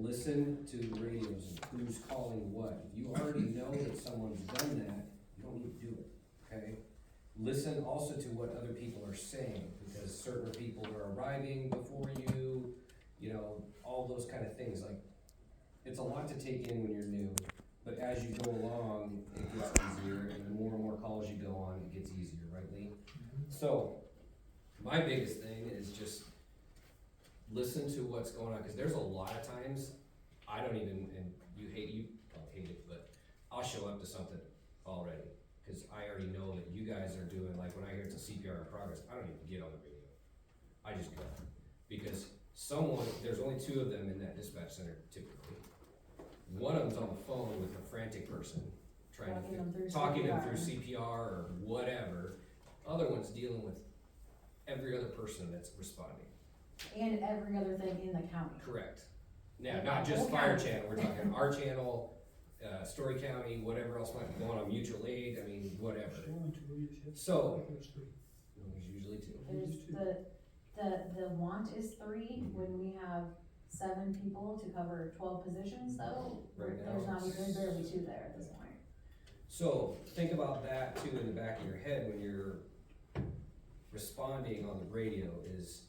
listen to the radios and who's calling what. If you already know that someone's done that, you don't need to do it, okay? Listen also to what other people are saying, because certain people are arriving before you, you know, all those kind of things. Like, it's a lot to take in when you're new, but as you go along, it gets easier, and the more and more calls you go on, it gets easier, right, Lee? So, my biggest thing is just listen to what's going on, because there's a lot of times I don't even, and you don't hate it, but I'll show up to something already, because I already know that you guys are doing, like when I hear it's a CPR in progress, I don't even get on the radio. I just go, because there's only 2 of them in that dispatch center typically. One of them's on the phone with a frantic person, talking them through CPR or whatever. Other one's dealing with every other person that's responding. And every other thing in the county. Correct. Now, not just fire channel, we're talking our channel, Story County, whatever else might be going on, mutual aid, I mean, whatever. So, there's usually 2. The want is 3, when we have 7 people to cover 12 positions though. Right now, there's barely 2 there at this point. So, think about that too in the back of your head when you're responding on the radio, is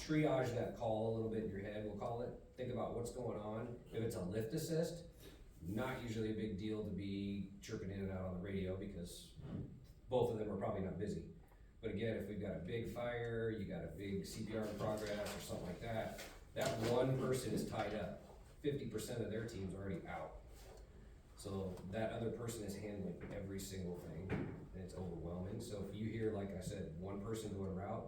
triage that call a little bit in your head, we'll call it. Think about what's going on. If it's a lift assist, not usually a big deal to be chirping in and out on the radio, because both of them are probably not busy. But again, if we've got a big fire, you got a big CPR in progress or something like that, that one person is tied up. 50% of their team's already out. So that other person is handling every single thing, and it's overwhelming. So if you hear, like I said, one person doing a route,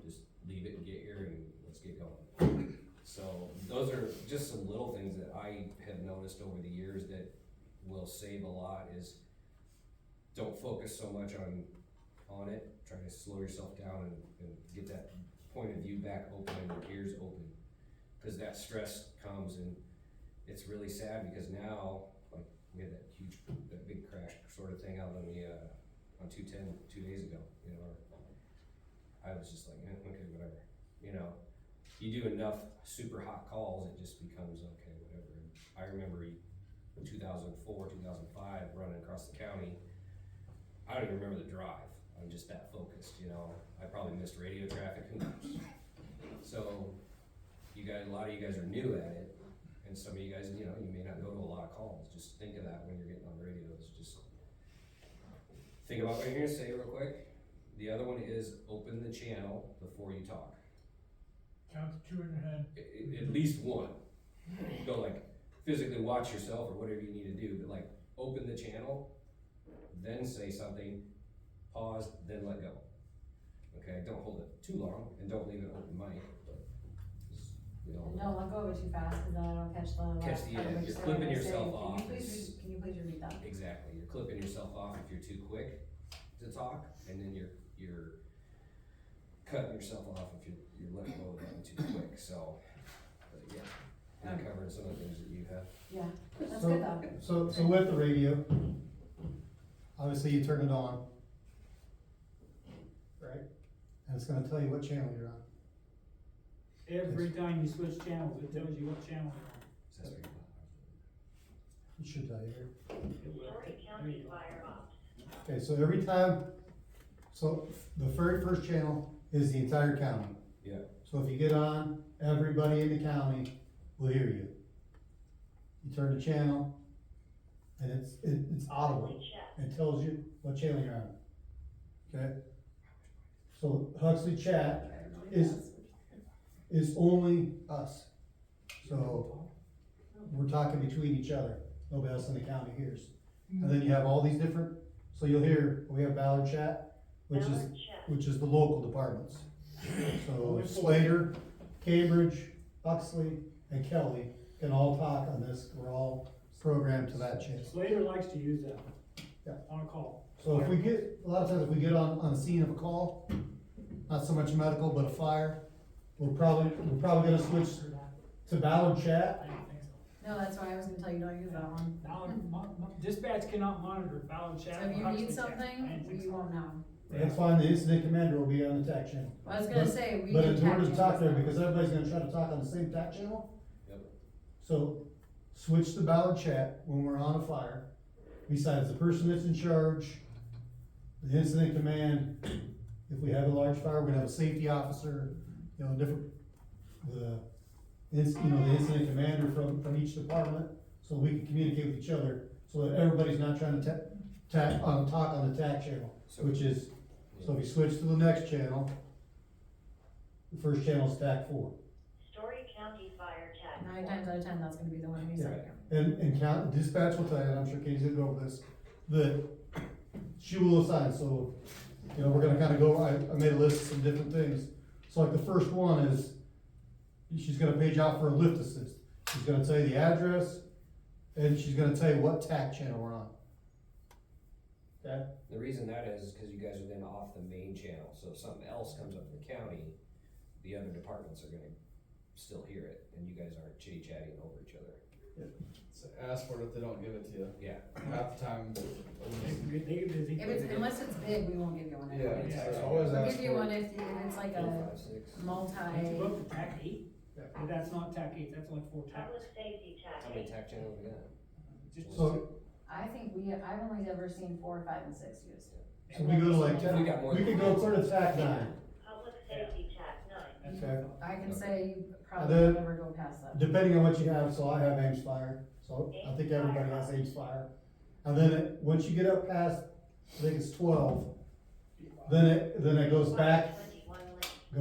just leave it and get here and let's get going. So those are just some little things that I have noticed over the years that will save a lot. Is don't focus so much on it. Try to slow yourself down and get that point of view back open and your ears open, because that stress comes, and it's really sad because now, like, we had that big crash sort of thing out on the on 210 2 days ago, you know. I was just like, okay, whatever, you know. You do enough super hot calls, it just becomes okay, whatever. And I remember 2004, 2005 running across the county. I don't even remember the drive. I'm just that focused, you know. I probably missed radio traffic, who knows? So a lot of you guys are new at it, and some of you guys, you know, you may not go to a lot of calls. Just think of that when you're getting on radios. Just think about what you're gonna say real quick. The other one is open the channel before you talk. Count to 2 in your head. At least one. Go like physically watch yourself or whatever you need to do, but like open the channel, then say something, pause, then let go. Okay, don't hold it too long, and don't leave it open mic, but just, you know. Don't let go of it too fast, because then I don't catch the last Catch the part of end. what You're said. clipping yourself off. Can you please repeat that? Exactly, you're clipping yourself off if you're too quick to talk, and then you're cutting yourself off if you're letting go of that too quick. So, but yeah, I'm covering some of the things that you have. Yeah, that's good though. So with the radio, obviously you turn it on, right? And it's gonna tell you what channel you're on. Every time you switch channels, it tells you what channel you're on. It should tell you here. It will. There you go. Okay, so every time, so the very first channel is the entire county. Yeah. So if you get on, everybody in the county will hear you. You turn the channel, and it's audible. It tells you what channel you're on. Okay? So Huxley chat is only us. So we're talking between each other. Nobody else in the county hears. And then you have all these different, so you'll hear, we have Ballard chat, which is the local departments. So Slater, Cambridge, Huxley, and Kelly can all talk on this. We're all programmed to that channel. Slater likes to use that. Yeah. On a call. So if we get, a lot of times if we get on a scene of a call, not so much medical, but a fire, we're probably gonna switch to Ballard chat. I don't think so. No, that's why I was gonna tell you don't use that one. Dispatch cannot monitor Ballard chat. So if you or Huxley need chat. I something, didn't think you so. won't know. That's fine, the incident commander will be on the TAC channel. I was gonna say, we But can in order tag to talk there, channels. because everybody's gonna try to talk on the same TAC channel. Yep. So, switch to ballot chat when we're on a fire. Besides the person that's in charge, the incident command, if we have a large fire, we're gonna have a safety officer, you know, different, the incident commander from each department, so we can communicate with each other, so that everybody's not trying to talk on the TAC channel, So- which is, so if you switch to the next channel, the first channel is TAC 4. Story County Fire Tech. 9 times out of 10, that's gonna be the one we Yeah. say. And count, dispatch will tell you, and I'm sure Katie's gonna go over this, that she will assign, so, you know, we're gonna kinda go, I made a list of some different things. So like the first one is, she's gonna page out for a lift assist. She's gonna tell you the address, and she's gonna tell you what TAC channel we're on. Okay? The reason that is because you guys are then off the main channel, so if something else comes up in the county, the other departments are gonna still hear it, and you guys aren't chitty chatting over each other. So ask for it if they don't give it to you. Yeah. Half the time. They get busy. If it's, unless it's big, we won't give you one. Yeah, Yeah. so always We'll ask give you for one it. if it's like 4, a 5, 6. multi, If you look at TAC 8, Yeah. but that's not TAC 8, that's only 4 tacs. Public Safety Tech. How many TAC channels we got? Just So, I think I've only ever seen 4, 5, and 6 used. so we go to like We got more 10, we than could go one. clear to TAC 9. Public Safety Tech 9. That's Okay. I can Okay. say you And probably then- never go past that. Depending on what you have, so I have Ames Fire, so I think everybody has Ames Fire. And then once you get up past, I think it's 12, then it goes back 21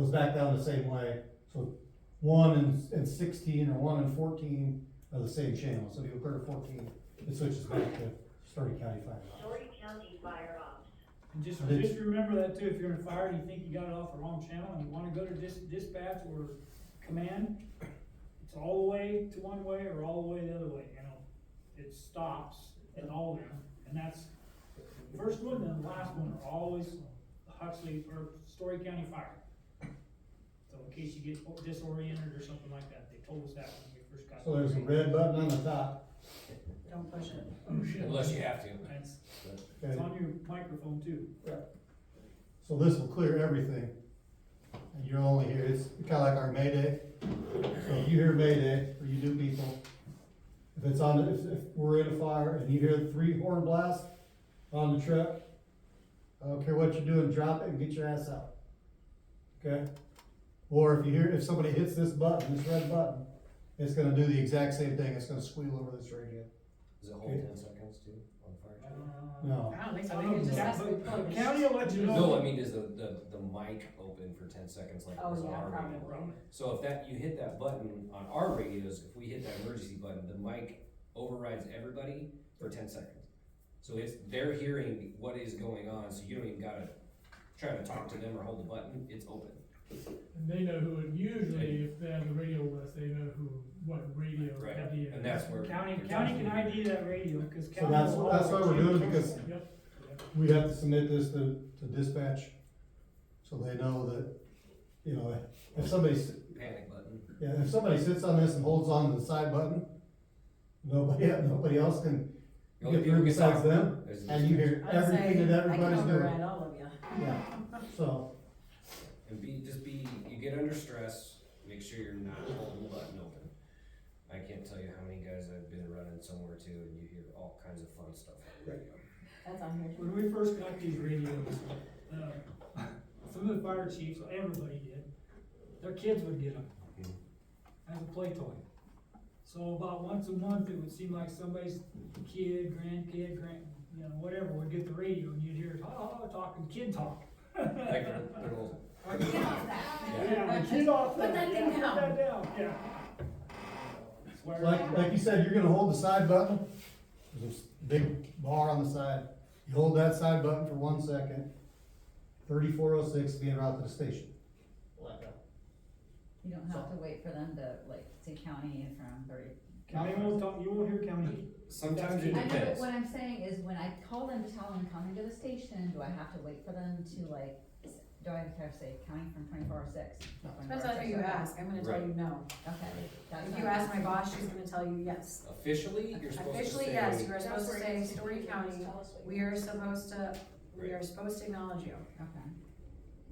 link. down the same way. So 1 and 16 or 1 and 14 are the same channel, so if you go to 14, it switches back to Story County Fire. Story County Fire Ops. And just remember that too, if you're in a fire and you think you got it off the wrong channel and you wanna go to dispatch or command, it's all the way to one way or all the way the other way, you know? It stops in all of them, and that's, the first one and the last one are always Huxley or Story County Fire. So in case you get disoriented or something like that, they told us that when we first got. So there's a red button on the top. Don't push it. Oh shit. Unless you have to. It's Okay? on your microphone too. So this will clear everything. And you'll only hear, it's kinda like our Mayday. So if you hear Mayday, or you do people, if it's on, if we're in a fire and you hear the 3 horn blast on the truck, I don't care what you're doing, drop it and get your ass out. Okay? Or if somebody hits this button, this red button, it's gonna do the exact same thing, it's gonna squeal over this radio. Does it hold Okay. 10 seconds too on the fire channel? No. I don't think so, I I don't think it know, just has to be but plugged. the county will let you know. No, I mean, is the mic open for 10 seconds like it Oh, was on yeah, our radio? probably. So if you hit that button on our radios, if we hit that emergency button, the mic overrides everybody for 10 seconds. So they're hearing what is going on, so you don't even gotta try to talk to them or hold the button, it's open. And they know who, and usually if they have the radio list, they know what radio Right, had the. and that's where. County can ID that radio, cause So county. that's will why we're always doing it, change because it. Yep. we have to submit this to dispatch, so they know that, you know, if somebody, Panic button. yeah, if somebody sits on this and holds on to the side button, nobody else can The only get people through who can besides talk them, is the and you hear I'd say, everything that I can everybody's doing. override all of you. Yeah, so, And you get under stress, make sure you're not holding the button open. I can't tell you how many guys I've been running somewhere to and you hear all kinds of fun stuff on the radio. That's on here. When we first got these radios, some of the fire chiefs, everybody did, their kids would get them as a play toy. So about once a month, it would seem like somebody's kid, grandkid, you know, whatever, would get the radio and you'd hear, talking, kid talk. Like they're little, Get off that. Yeah, kid off Put that thing yeah, down. Put that down, yeah. Swear. like you said, you're gonna hold the side button, there's this big bar on the side, you hold that side button for 1 second, 3406 being routed to the station. You don't have to wait for them to, like, say county and from 30. County won't talk, you won't hear county. sometimes it I know, but depends. what I'm saying is when I call them to tell them coming to the station, do I have to wait for them to like, do I have to say county from 2406? Depends on who you ask, I'm gonna tell you no. Okay. that's If not- you ask my boss, she's gonna tell you yes. Officially, you're supposed to say. Officially, yes, you are supposed to say Story County, we are supposed to We are supposed to acknowledge you. Okay.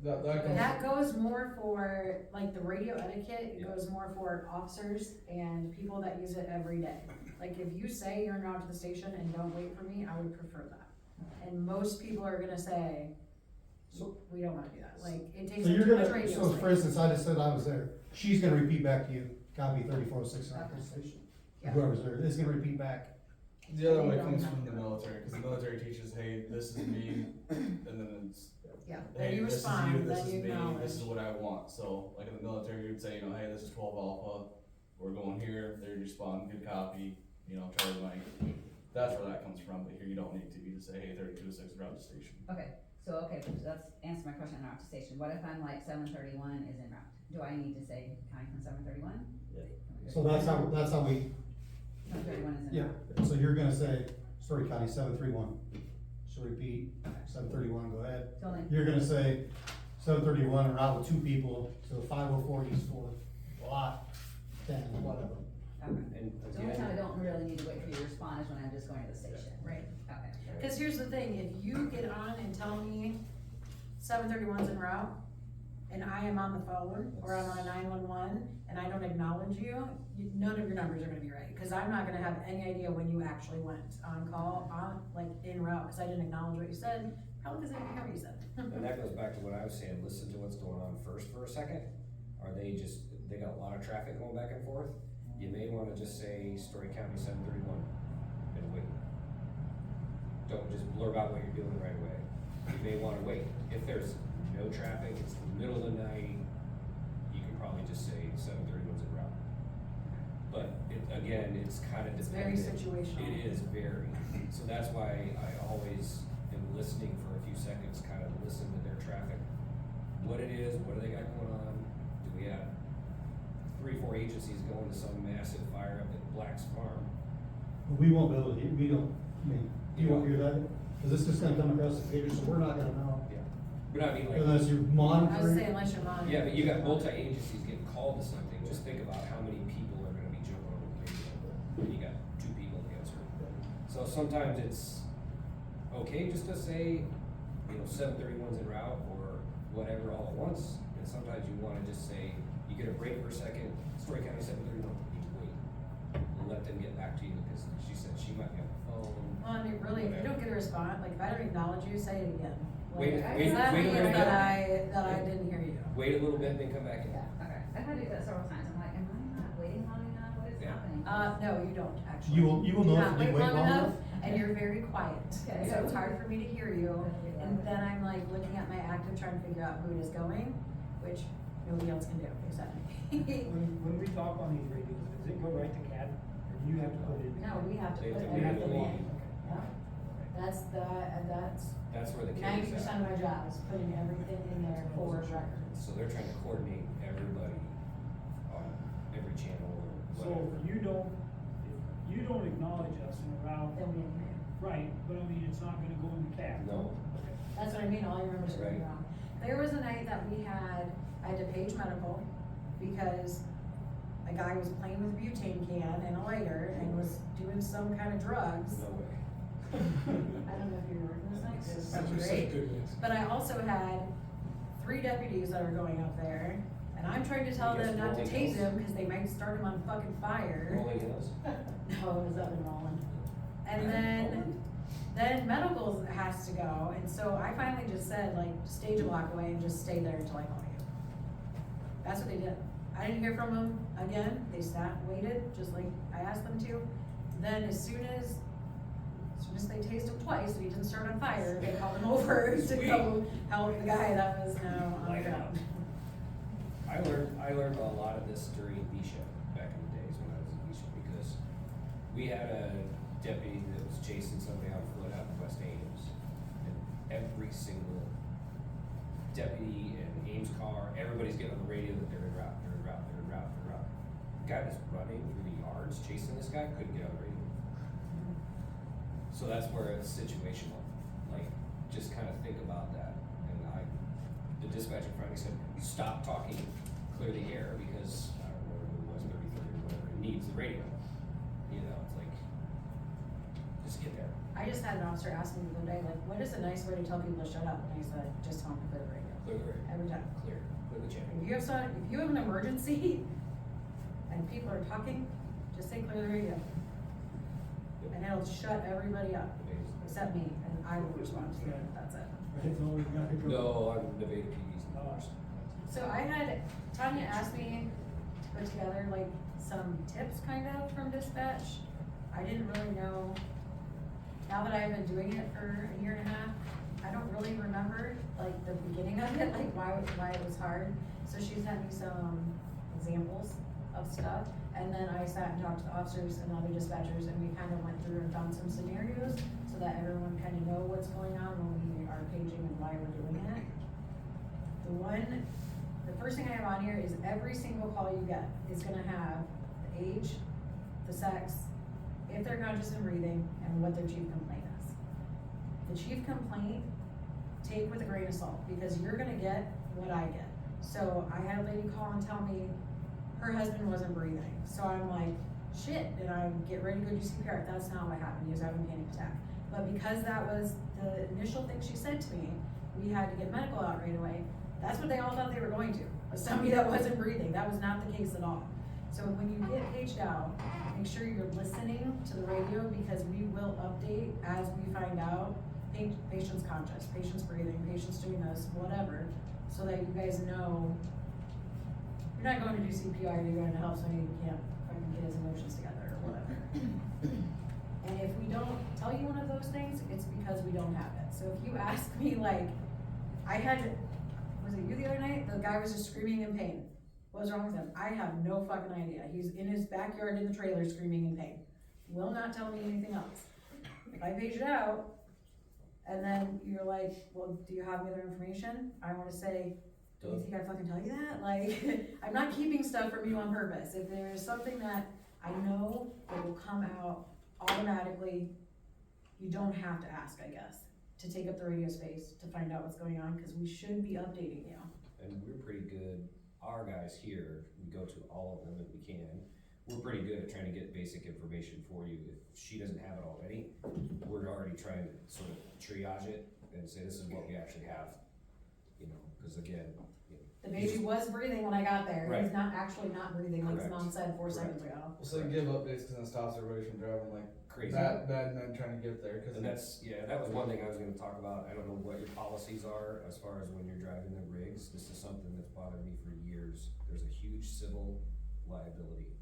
That comes, That goes more for, like, the radio etiquette, it Yeah. goes more for officers and people that use it every day. Like, if you say you're en route to the station and don't wait for me, I would prefer that. And most people are gonna say, So- we don't wanna do that, like, it takes So up you're too much gonna, radio so for space. instance, I just said I was there, she's gonna repeat back to you, copy 3406 in our police station. Yeah. Whoever's there is gonna repeat back. the other You way don't comes have from to. the military, cause the military teaches, hey, this is me, and then it's, Yeah, then hey, you this is you, respond, this then is you me, this is acknowledge. what I want. So, like in the military, you'd say, you know, hey, this is 12 Alpha, we're going here, they'd respond, good copy, you know, Charlie Mike. That's where that comes from, but here you don't need to, you just say, hey, 3206 route to station. Okay, so let's answer my question on route to station. What if I'm like 731 is en route? Do I need to say county from 731? So that's how we, 731 is en yeah, route. so you're gonna say, Story County 731. She'll repeat, 731, go ahead. So then, You're gonna say 731 and route with 2 people, so 504 East 4, lot 10, whatever. okay. And So only time I again, don't really need to wait for you to respond is when I'm just going to the station. Right. Okay. Cause here's the thing, if you get on and tell me 731's en route, and I am on the phone, or I'm on a 911, and I don't acknowledge you, none of your numbers are gonna be right, cause I'm not gonna have any idea when you actually went on call, like, en route, cause I didn't acknowledge what you said, probably cause I didn't hear what you said. and that goes back to what I was saying, listen to what's going on first for a second. Are they got a lot of traffic going back and forth? You may wanna just say Story County 731 and wait. Don't just blurb out what you're doing right away. You may wanna wait. If there's no traffic, it's the middle of the night, you can probably just say 731's en route. But again, it's kinda It's very dependent. situational. It is very, so that's why I always am listening for a few seconds, kind of listen to their traffic. What it is, what do they got going on? Do we have 3-4 agencies going to some massive fire up at Black's Farm? But we won't be able to, we don't, I mean, you won't hear that, cause it's just gonna come across the page, so we're not gonna know. Yeah. But I mean, like, Unless you're I was monitoring. saying unless you're monitoring. yeah, but you got multi-agencies getting called to something, just think about how many people are gonna be jumping over the radio. And you got 2 people to answer. So sometimes it's okay just to say, you know, 731's en route or whatever all at once. And sometimes you wanna just say, you get a break for a second, Story County 731, you wait. And let them get back to you, because she said she might be on the phone. Well, and it really, if you don't get a response, like, if I don't acknowledge you, say it again. Wait- Like, wait- that wait a means little that I didn't hear you. Wait a little bit, then come back in. Yeah, okay. I've had to do that several times. I'm like, am I not waiting long enough? What is Yeah. happening? No, you don't, actually. You will Do know not if you wait long enough. And you're very quiet, Okay. and so it's hard for me to hear you, and then I'm like looking at my active, trying to figure out who it is going, which nobody else can do except me. When we talk on these radios, does it go right to CAD, or do you have to put it in? No, we have to They put have to everything manually- in. Yeah. That's That's where the 90% kids of my job is putting everything in there for records. So they're trying to coordinate everybody on every channel or So whatever. if you don't acknowledge us in a route, Then we didn't hear you. right, but I mean, it's not gonna go into CAD. No, Okay. That's what I mean, all your numbers are Right. wrong. There was a night that I had to page medical because a guy was playing with a butane can and a lighter and was doing some kind of drugs. no way. I don't know if you were working this night, it was so great. But I also had 3 deputies that were going up there, and I'm trying to tell I guess them not to rolling tase hills. him, cause they might start him on fucking fire. Rolling Hills? No, it was up in Rolling. And then medicals has to go, and so I finally just said, like, stage a block away and just stay there until I call you. That's what they did. I didn't hear from them again, they sat, waited, just like I asked them to. Then as soon as they tased him twice and he didn't start on fire, they called him over to go help the guy that was now on the Light it up. ground. I learned a lot of this during BSHA back in the days when I was in BSHA, because we had a deputy that was chasing somebody on foot out in West Ames. And every single deputy in Ames car, everybody's getting on the radio that they're en route, they're en route, they're en route, they're en route. The guy was running through the yards chasing this guy, couldn't get on the radio. So that's where it's situational, like, just kind of think about that. And the dispatcher finally said, stop talking, clear the air, because I don't remember who it was, 33 or whatever, it needs the radio. You know, it's like, just get there. I I just had an officer ask me the other day, like, what is a nice way to tell people to shut up? And I said, just tell them to clear the radio, Clear the radio, every time. clear the channel. If you have an emergency and people are talking, just say clear the radio. And it'll shut everybody up, except me, and I will respond to it, that's it. It's always got to go. No, I'm Nevada PD's the worst. So I had, Tanya asked me to put together like some tips kind of from dispatch. I didn't really know, now that I've been doing it for a year and a half, I don't really remember like the beginning of it, like why it was hard. So she sent me some examples of stuff, and then I sat and talked to the officers and other dispatchers, and we kind of went through and found some scenarios so that everyone kind of know what's going on when we are paging and why we're doing it. The first thing I have on here is every single call you get is gonna have the age, the sex, if they're conscious and breathing, and what their chief complaint is. The chief complaint, take with a grain of salt, because you're gonna get what I get. So I had a lady call and tell me her husband wasn't breathing, so I'm like, shit, and I get ready to go do CPR. That's not what happened, he was having a panic attack. But because that was the initial thing she said to me, we had to get medical out right away. That's what they all thought they were going to, was somebody that wasn't breathing. That was not the case at all. So when you get paged out, make sure you're listening to the radio, because we will update as we find out patient's conscious, patient's breathing, patient's doing this, whatever, so that you guys know you're not going to do CPR, you're going to help somebody who can't fucking get his emotions together or whatever. And if we don't tell you one of those things, it's because we don't have it. So if you ask me, like, was it you the other night? The guy was just screaming in pain. What was wrong with him? I have no fucking idea. He's in his backyard in the trailer screaming in pain. Will not tell me anything else. If I page it out, and then you're like, well, do you have any other information? I wanna say, do you think I fucking tell you that? Like, I'm not keeping stuff from you on purpose. If there's something that I know that will come out automatically, you don't have to ask, I guess, to take up the radio space to find out what's going on, because we should be updating you. And we're pretty good, our guys here, we go to all of them if we can. We're pretty good at trying to get basic information for you. If she doesn't have it already, we're already trying to sort of triage it and say, this is what we actually have. You know, because again, The baby was breathing when I got there. Right. He's not actually not breathing, like his Correct. mom said 4 Correct. seconds ago. So they give updates because it stops everybody from driving like crazy. that bad and then trying to get there. Cause And that's, yeah, that was one thing I was gonna talk about. I don't know what your policies are as far as when you're driving the rigs. This is something that's bothered me for years. There's a huge civil liability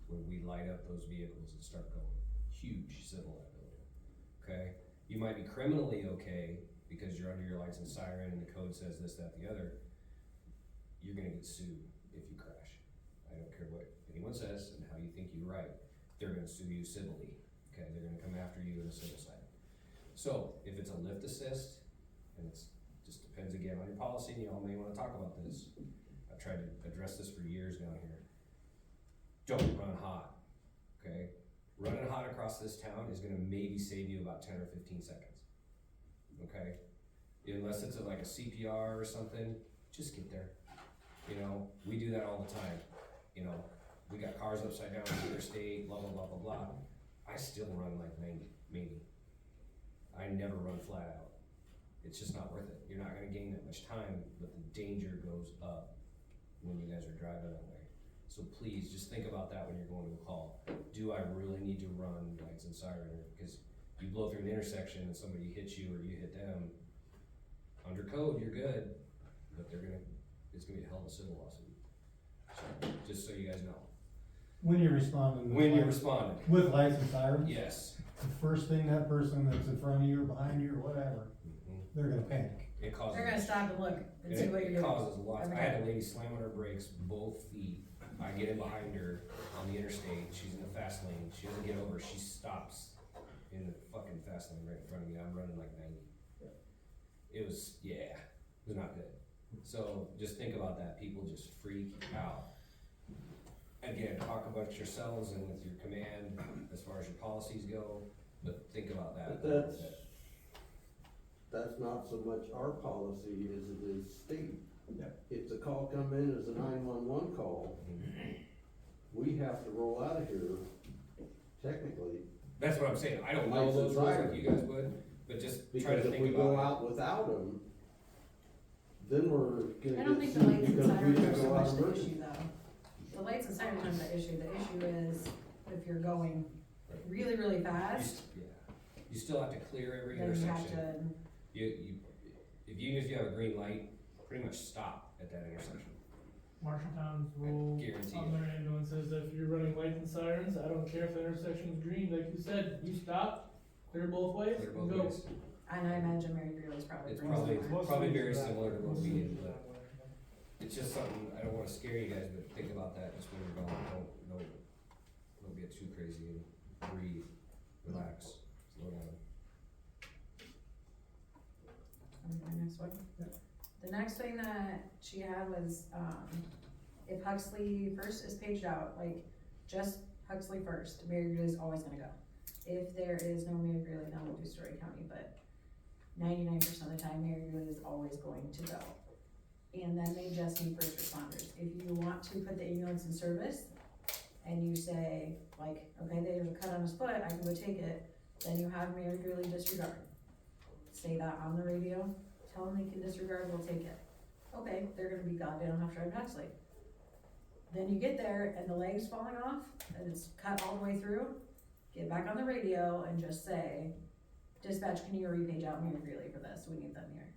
when we light up those vehicles and start going. Huge civil liability, okay? You might be criminally okay because you're under your lights and siren and the code says this, that, the other. You're gonna get sued if you crash. I don't care what anyone says and how you think you're right. They're gonna sue you civilly, okay? They're gonna come after you in the civil side. So, if it's a lift assist, and it's, just depends again on your policy, and y'all may wanna talk about this. I've tried to address this for years now here. Don't run hot, okay? Running hot across this town is gonna maybe save you about 10 or 15 seconds, okay? Unless it's like a CPR or something, just get there. You know, we do that all the time, you know, we got cars upside down on the interstate, blah, blah, blah, blah, blah. I still run like 90, maybe. I never run flat out. It's just not worth it. You're not gonna gain that much time, but the danger goes up when you guys are driving that way. So please, just think about that when you're going to a call. Do I really need to run lights and siren? Because you blow through an intersection and somebody hits you or you hit them, under code, you're good, but it's gonna be a hell of a civil lawsuit. So, just so you guys know. When you're responding. When you're responding, With lights and sirens. yes. The first thing that person that's in front of you or behind you or whatever, they're gonna panic. It causes. They're gonna stop and look and see what you're It doing. causes lots. Every I had a time. lady slam on her brakes, both feet. I get in behind her on the interstate, she's in the fast lane, she doesn't get over, she stops in the fucking fast lane right in front of me, I'm running like 90. It was not good. So just think about that, people just freak out. Again, talk about yourselves and with your command as far as your policies go, but think about that. But that's not so much our policy as it is state. Yep. If the call come in as a 911 call, we have to roll out of here technically That's what I'm saying, I don't know those Licensed rules rider. like you guys would, but just try Because to if think we go about out without them, then we're I gonna don't get think the sued lights and because we sirens are didn't so go out much the emergency. issue though. The lights and sirens aren't the issue is if you're going really, really it. fast, You still have to clear every then you have intersection. to, Even if you have a green light, pretty much stop at that intersection. Marshalltown's rule guarantee on it. their ambulances, if you're running lights and sirens, I don't care if the intersection's green, like you said, you stop, clear both ways, Clear and both go. ways. and I imagine Mary Greeley's probably. It's brings probably- it. probably very similar to what we do, Most but- It's just something, I don't wanna scare you guys, but think about that just when you're going, don't get too crazy and breathe, relax, slow down. Okay, next one. The next thing that she had was, if Huxley first is paged out, like, just Huxley first, Mary Greeley's always gonna go. If there is no Mary Greeley, then we'll do Story County, but 99% of the time, Mary Greeley is always going to go. And then they just need first responders. If you want to put the ambulance in service, and you say, like, okay, there's a cut on his foot, I can go take it, then you have Mary Greeley disregard. Say that on the radio, tell them they can disregard, we'll take it. Okay, they're gonna be goddamn Huxley Huxley. Then you get there and the leg's falling off, and it's cut all the way through, get back on the radio and just say, dispatch, can you repage out Mary Greeley for this, we need them here.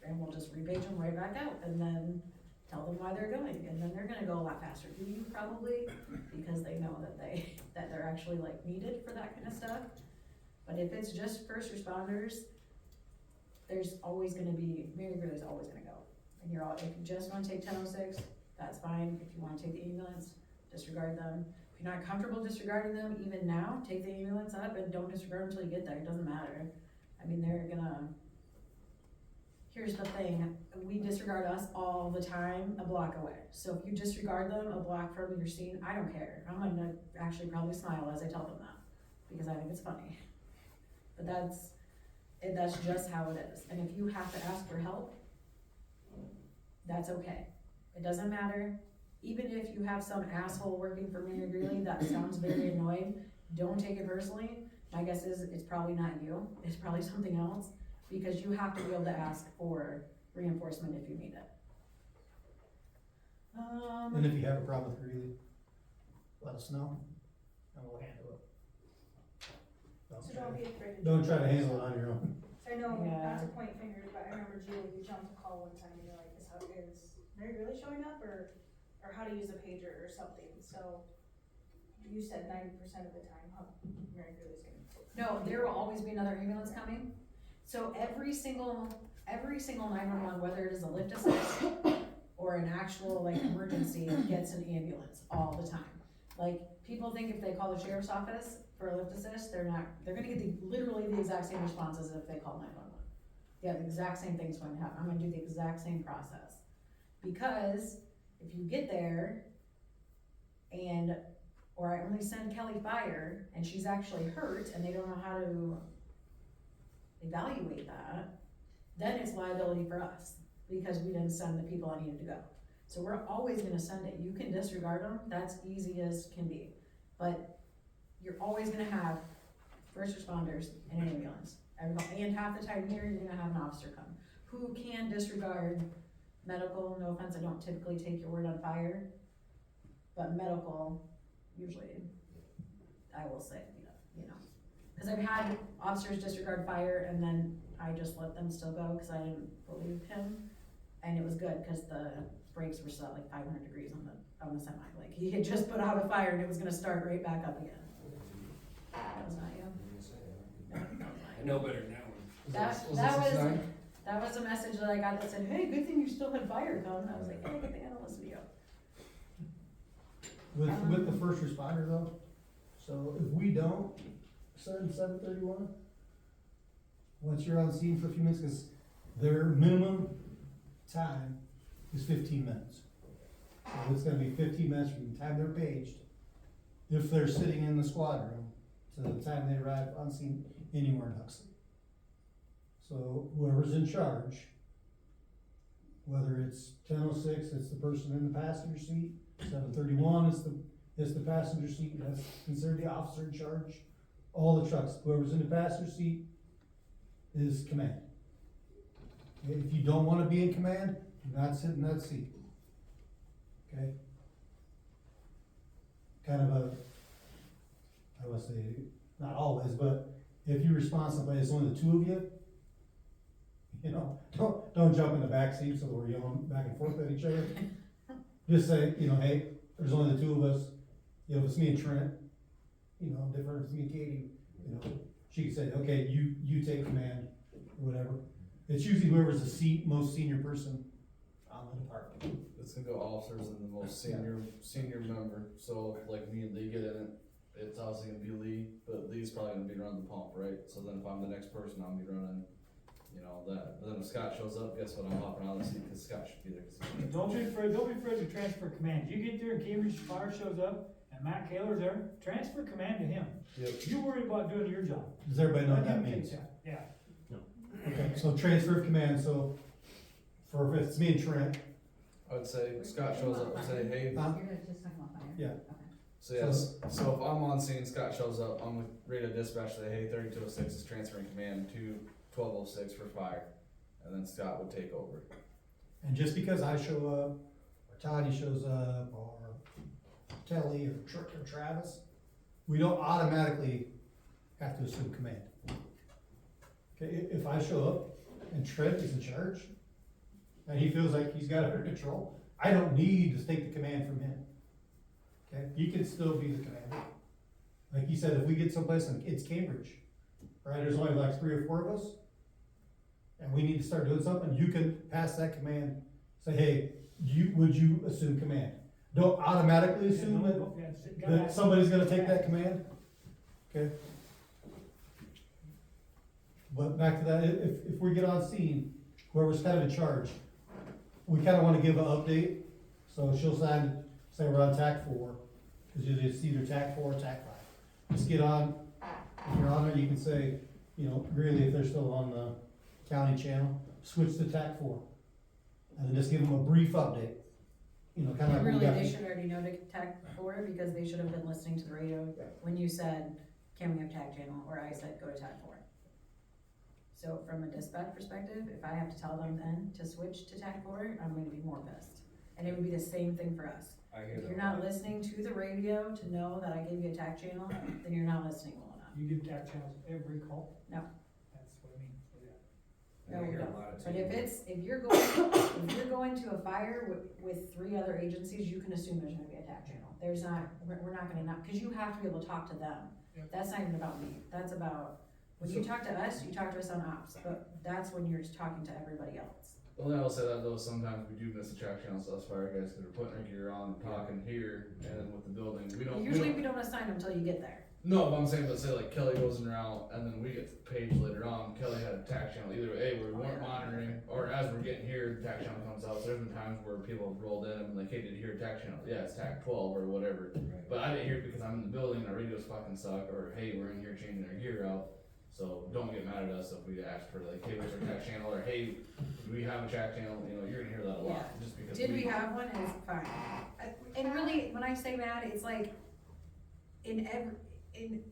And we'll just repage them right back out, and then tell them why they're going, and then they're gonna go a lot faster. Do you probably, because they know that that they're actually like needed for that kind of stuff. But if it's just first responders, there's always gonna be, Mary Greeley's always gonna go. And you're all, if you just wanna take 1006, that's fine. If you wanna take the ambulance, disregard them. If you're not comfortable disregarding them, even now, take the ambulance up and don't disregard them until you get there, it doesn't matter. I mean, they're gonna, here's the thing, we disregard us all the time a block away. So if you disregard them a block from your scene, I don't care. I'm gonna actually probably smile as I tell them that, because I think it's funny. But that's just how it is. And if you have to ask for help, that's okay. It doesn't matter. Even if you have some asshole working for Mary Greeley that sounds very annoying, don't take it personally. My guess is it's probably not you, it's probably something else, because you have to be able to ask for reinforcement if you need it. And if you have a problem with Greeley, let us know, and we'll handle it. So don't be afraid to. Don't try to handle it on your own. I know, Yeah. not to point fingers, but I remember Julie, you jumped a call one time and you're like, is Mary really showing up or how to use a pager or something, so you said 90% of the time, huh, Mary Greeley's gonna. No, there will always be another ambulance coming. So every single 911, whether it is a lift assist or an actual like emergency, gets an ambulance all the time. Like, people think if they call the sheriff's office for a lift assist, they're gonna get literally the exact same responses as if they call 911. Yeah, the exact same thing's going to happen. I'm gonna do the exact same process. Because if you get there or I only send Kelly Fire and she's actually hurt and they don't know how to evaluate that, then it's liability for us because we didn't send the people I needed to go. So we're always gonna send it. You can disregard them, that's easy as can be. But you're always gonna have first responders and an ambulance. And half the time here, you're gonna have an officer come who can disregard medical. No offense, I don't typically take your word on fire, but medical, usually, I will say, you know. Cause I've had officers disregard fire and then I just let them still go cause I didn't believe him. And it was good cause the brakes were set like 500 degrees on the semi. Like he had just put out a fire and it was gonna start right back up again. That was not you. No, that was not I you. know better than that one. That was a message that I got that said, hey, good thing you still had fire come. I was like, hey, good thing I don't listen to you. With the first responder though, so if we don't send 731, once you're on scene for a few minutes, cause their minimum time is 15 minutes. So it's gonna be 15 minutes from the time they're paged, if they're sitting in the squad room, to the time they arrive on scene anywhere in Huxley. So whoever's in charge, whether it's 1006, it's the person in the passenger seat, 731 is the passenger seat, that's considered the officer in charge, all the trucks, whoever's in the passenger seat is command. Okay, if you don't wanna be in command, do not sit in that seat. Okay? Kind of a, I would say, not always, but if you respond to somebody, it's only the two of you, you know, don't jump in the back seat so that we're yelling back and forth at each other. Just say, you know, hey, there's only the two of us, you know, if it's me and Trent, you know, different, if it's me and Katie, you know, she can say, okay, you take command, or whatever. It's usually whoever's the most senior person on the department. It's gonna go officers and the most senior member, so like me and Lee get in it, it's obviously gonna be Lee, but Lee's probably gonna be running the pump, right? So then if I'm the next person, I'm gonna be running, you know, that, but then if Scott shows up, guess what, I'm hopping on the seat, cause Scott should be there. 'Cause he's- Don't be afraid to transfer command. You get there and Cambridge Fire shows up and Matt Kaler's there, transfer command to him. Yep. You worry about doing your job. Does everybody know what Let that him means? take that. Yeah. Okay, so transfer of command, so for if it's me and Trent, I would say Scott shows up and say, hey, huh? You're just talking about fire? Yeah. Okay. so yes, so if I'm on scene, Scott shows up, I'm with radio dispatch, say, hey, 3206 is transferring command to 1206 for fire, and then Scott would take over. And just because I show up, or Toddy shows up, or Telly, or Travis, we don't automatically have to assume command. Okay, if I show up and Trent is in charge, and he feels like he's got it under control, I don't need to take the command from him. Okay, he can still be the commander. Like he said, if we get someplace and it's Cambridge, right, there's only like 3 or 4 of us, and we need to start doing something, you can pass that command, say, hey, would you assume command? Don't automatically assume that somebody's gonna take that command, okay? But back to that, if we get on scene, whoever's kind of in charge, we kinda wanna give an update, so she'll say we're on TAC 4, cause it's either TAC 4 or TAC 5. Just get on, if you're on there, you can say, you know, really, if they're still on the county channel, switch to TAC 4. And then just give them a brief update, you know, kinda like. Really, they should already know to tag for it, because they should have been listening to the radio when you said, can we have tag channel, or I said, go to tag 4. So from a dispatch perspective, if I have to tell them then to switch to tag 4, I'm gonna be more pissed. And it would be the same thing for us. I hear If that. you're not listening to the radio to know that I gave you a tag channel, then you're not listening well enough. You give tap channels every call? No. That's what I mean, yeah. I No, we hear a don't. lot of But teams. if you're going to a fire with 3 other agencies, you can assume there's gonna be a tag channel. We're not gonna cause you have to be able to talk to them. Yep. That's not even about me, that's about, when you talk to us, you talk to us on ops, but that's when you're talking to everybody else. Well, I will say that though, sometimes we do miss the track channels to us fire guys, cause we're putting our gear on, talking here, and then with the building, Usually we don't assign them until you get there. No, but I'm saying, but say like Kelly goes in route, and then we get to the page later on, Kelly had a tack channel, either way, we weren't monitoring, or as we're getting here, the tack channel comes out, so there's been times where people have rolled in and been like, hey, did you hear a tack channel? Yeah, it's tack 12 or whatever, Right. but I didn't hear it because I'm in the building and our radios fucking suck, or hey, we're in here changing our gear out, so don't get mad at us if we ask for like, hey, where's our tack channel, or hey, do we have a tack channel, you know, you're gonna hear that a lot, just because. Did we have one? It's fine. And really, when I say that, it's like, in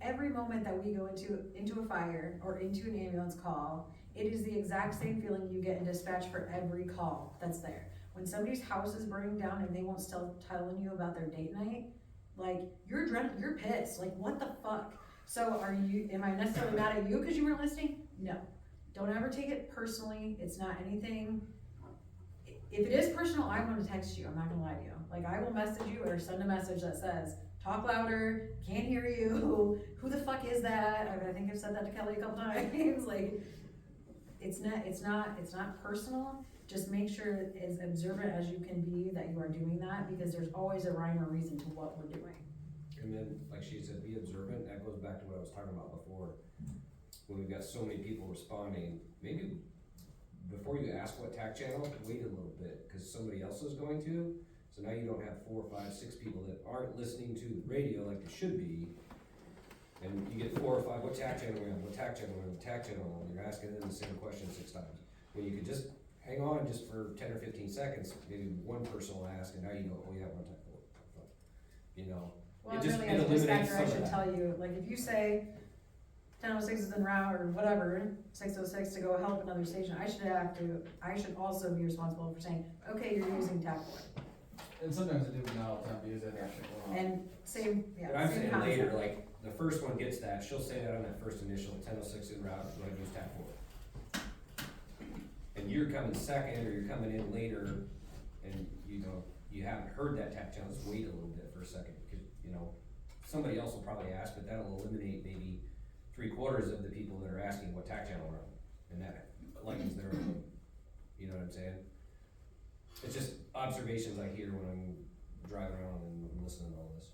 every moment that we go into a fire or into an ambulance call, it is the exact same feeling you get in dispatch for every call that's there. When somebody's house is burning down and they won't still telling you about their date night, like, you're pissed, like, what the fuck? So am I necessarily mad at you because you weren't listening? No. Don't ever take it personally, it's not anything. If it is personal, I'm gonna text you, I'm not gonna lie to you. Like, I will message you or send a message that says, talk louder, can't hear you, who the fuck is that? I think I've said that to Kelly a couple times, like, it's not personal, just make sure as observant as you can be that you are doing that, because there's always a rhyme or reason to what we're doing. And then, like she said, be observant, that goes back to what I was talking about before. When we've got so many people responding, maybe before you ask what tack channel, wait a little bit, cause somebody else is going to. So now you don't have 4, 5, 6 people that aren't listening to the radio like they should be. And you get 4 or 5, what tack channel we on, what tack channel we on, what tack channel we on, you're asking them the same question 6 times. When you could just hang on just for 10 or 15 seconds, maybe one person will ask, and now you know, oh yeah, one tack 4. You know? Well, It just- really, it as a eliminates dispatcher, I some of should that. tell you, like, if you say, 1006 is en route or whatever, 606 to go help another station, I should also be responsible for saying, okay, you're using tap board. And sometimes it do, not all the time, because they have shit going on. And same, yeah. But I'm same saying concept. later, like, the first one gets that, she'll say that on that first initial, 1006 en route, go ahead and use tap board. And you're coming second, or you're coming in later, and you know, you haven't heard that tap channel, let's wait a little bit for a second, because, you know, somebody else will probably ask, but that'll eliminate maybe 3/4 of the people that are asking what tap channel we're on, and that lightens their own, you know what I'm saying? It's just observations I hear when I'm driving around and listening to all this.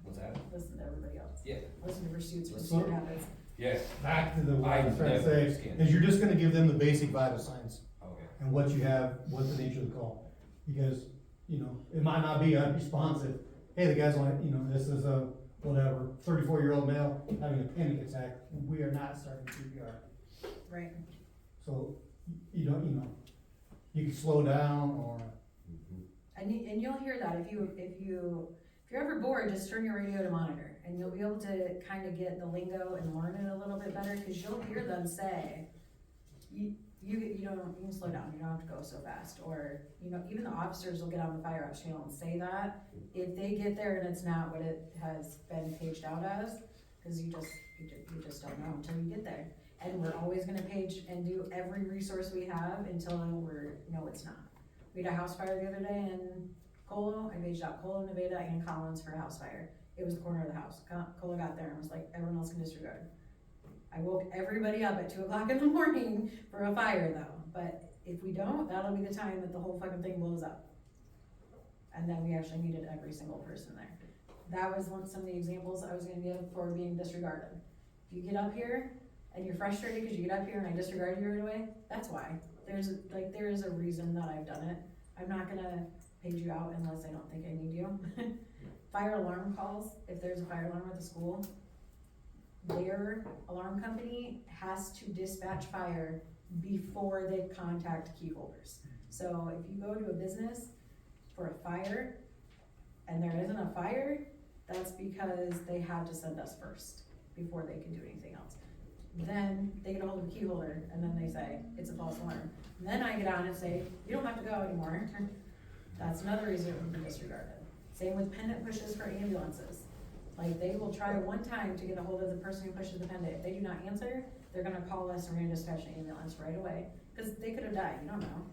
What's that? Listen to everybody else. Yeah. Listen to pursuits, Listen. pursuit habits. Yeah. Back to the, what I was trying to never say, understand. is you're just gonna give them the basic vital signs Okay. and what you have, what's the nature of the call. Because, you know, it might not be unresponsive, hey, the guy's like, you know, this is a, whatever, 34-year-old male having a panic attack, we are not starting CPR. Right. So, you don't, you know, you can slow down or, And you'll hear that if you're ever bored, just turn your radio to monitor, and you'll be able to kind of get the lingo and learn it a little bit better, because you'll hear them say, you can slow down, you don't have to go so fast, or, you know, even the officers will get on the fire ops channel and say that, if they get there and it's not what it has been paged out as, because you just don't know until you get there. And we're always gonna page and do every resource we have until no, it's not. We had a house fire the other day in Colo. I paged out Colo, Nevada, and Collins for a house fire. It was the corner of the house. Colo got there and was like, everyone else can disregard. I woke everybody up at 2 o'clock in the morning for a fire though. But if we don't, that'll be the time that the whole fucking thing blows up. And then we actually needed every single person there. That was some of the examples I was gonna give for being disregarded. If you get up here and you're frustrated because you get up here and I disregard you right away, that's why. There is a reason that I've done it. I'm not gonna page you out unless I don't think I need you. Fire alarm calls, if there's a fire alarm at the school, their alarm company has to dispatch fire before they contact key holders. So if you go to a business for a fire and there isn't a fire, that's because they had to send us first before they can do anything else. Then they get a hold of the key holder and then they say, it's a false alarm. And then I get on and say, you don't have to go anymore. That's another reason it would be disregarded. Same with pendant pushes for ambulances. Like, they will try one time to get a hold of the person who pushes the pendant. If they do not answer, they're gonna call us and we're gonna dispatch an ambulance right away. Cause they could have died, you don't know.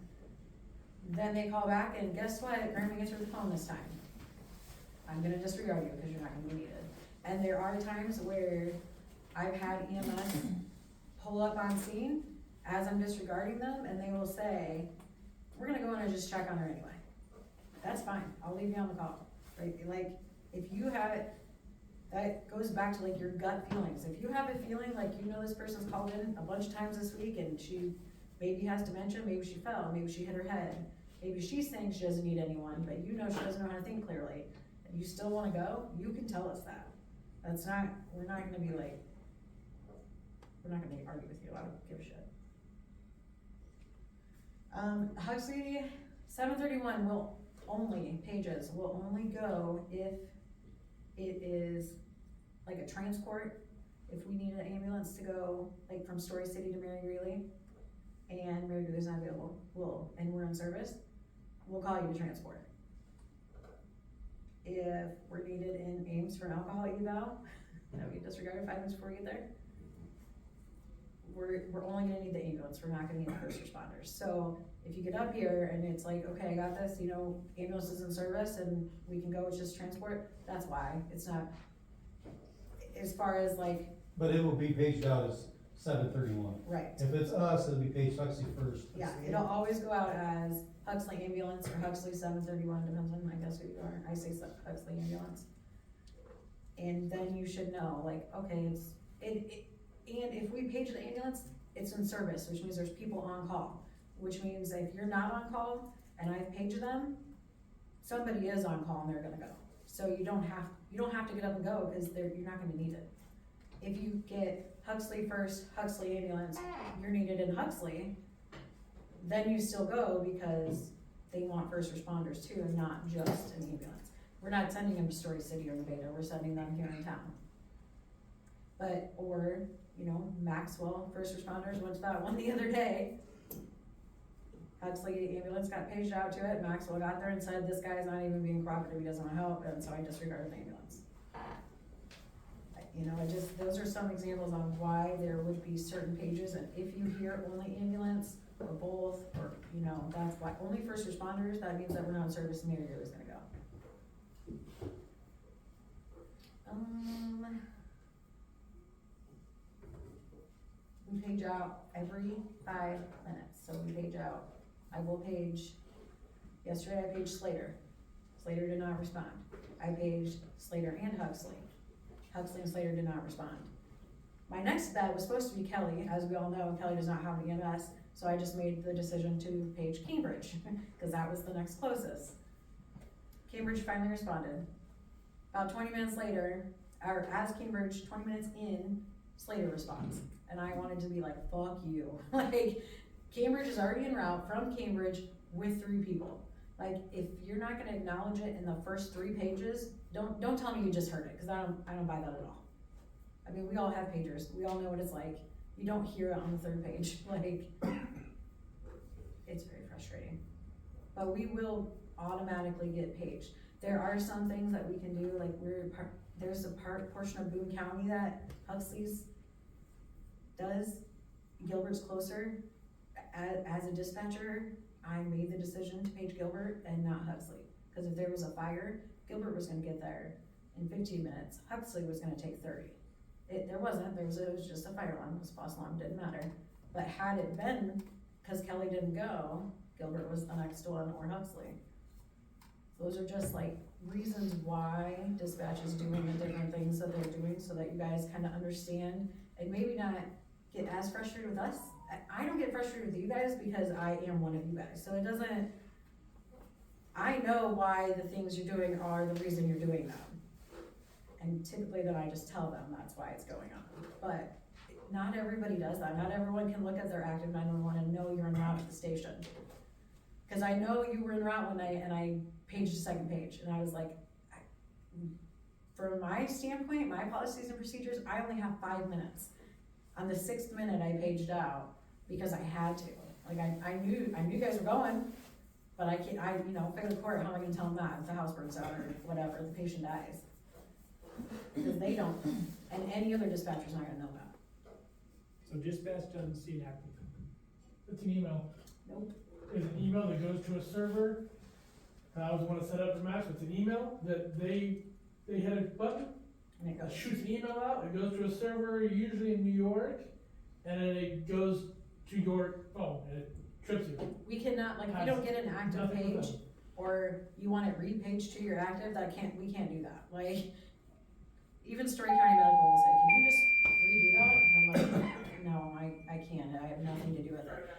Then they call back and guess what? Grandma answered the phone this time. I'm gonna disregard you because you're not gonna be needed. And there are times where I've had EMS pull up on scene as I'm disregarding them, and they will say, we're gonna go in and just check on her anyway. That's fine, I'll leave you on the call, right? Like, if you have it, that goes back to like your gut feelings. If you have a feeling like you know this person's called in a bunch of times this week and she maybe has dementia, maybe she fell, maybe she hit her head, maybe she's saying she doesn't need anyone, but you know she doesn't know how to think clearly, and you still wanna go, you can tell us that. We're not gonna be like, we're not gonna argue with you, I don't give a shit. Huxley 731 pages will only go if it is like a transport. If we need an ambulance to go like from Story City to Mary Greeley and Mary Greeley's not available, and we're in service, we'll call you to transport. If we're needed in Ames for an alcohol eval, that we disregarded 5 minutes before we get there, we're only gonna need the ambulance, we're not gonna need the first responders. So if you get up here and it's like, okay, I got this, you know, ambulance is in service and we can go, it's just transport, that's why. It's not, as far as like. but it will be paged out as 731. Right. If it's us, it'll be paged Huxley first. Yeah, it'll always go out as Huxley ambulance or Huxley 731, depends on, I guess, who you are. I say Huxley ambulance. And then you should know, like, okay, and if we page the ambulance, it's in service, which means there's people on call. Which means if you're not on call and I page them, somebody is on call and they're gonna go. So you don't have to get up and go because you're not gonna need it. If you get Huxley first, Huxley ambulance, you're needed in Huxley, then you still go because they want first responders too and not just an ambulance. We're not sending them to Story City or Nevada, we're sending them here in town. But, or, you know, Maxwell first responders went to that one the other day. Huxley ambulance got paged out to it, Maxwell got there and said, this guy's not even being cooperative, he doesn't wanna help, and so I disregarded the ambulance. You know, those are some examples on why there would be certain pages, and if you hear only ambulance, or both, or, you know, that's why, only first responders, that means that we're not in service and maybe you're always gonna go. We page out every 5 minutes, so we page out, I will page, yesterday I paged Slater. Slater did not respond. I paged Slater and Huxley. Huxley and Slater did not respond. My next bet was supposed to be Kelly. As we all know, Kelly does not have an EMS, so I just made the decision to page Cambridge, because that was the next closest. Cambridge finally responded. About 20 minutes later, or as Cambridge, 20 minutes in, Slater responds. And I wanted to be like, fuck you. Like, Cambridge is already en route from Cambridge with 3 people. Like, if you're not gonna acknowledge it in the first 3 pages, don't tell me you just heard it, cause I don't buy that at all. I mean, we all have pagers, we all know what it's like. You don't hear it on the 3rd page, like, it's very frustrating. But we will automatically get paged. There are some things that we can do, like there's a portion of Boone County that Huxley's does. Gilbert's closer. As a dispatcher, I made the decision to page Gilbert and not Huxley. Cause if there was a fire, Gilbert was gonna get there in 15 minutes. Huxley was gonna take 30. It was just a fire alarm, it was a false alarm, didn't matter. But had it been, cause Kelly didn't go, Gilbert was the next one, or Huxley. Those are just like reasons why dispatch is doing the different things that they're doing, so that you guys kinda understand and maybe not get as frustrated with us. I don't get frustrated with you guys because I am one of you guys, so it doesn't, I know why the things you're doing are the reason you're doing them. And typically then I just tell them that's why it's going on. But not everybody does that. Not everyone can look at their active 911 and know you're en route at the station. Cause I know you were en route when I paged the 2nd page, and I was like, from my standpoint, my policies and procedures, I only have 5 minutes. On the 6th minute I paged out because I had to. Like I knew you guys were going, but if I go to court, how am I gonna tell them that if the house burns out or whatever, the patient dies? Because they don't, and any other dispatcher's not gonna know that. So dispatch doesn't see an active. It's an email. Nope. There's an email that goes to a server. I was the one to set up the match. It's an email that they hit a button, And it it goes, shoots an email out, it goes to a server usually in New York, and then it goes to your phone, and it trips you. we cannot, like, if you don't get an active Nothing with page, them. or you want it repaged to your active, we can't do that. Like, even Story County Medical will say, can you just redo that? And I'm like, no, I can't, I have nothing to do with it.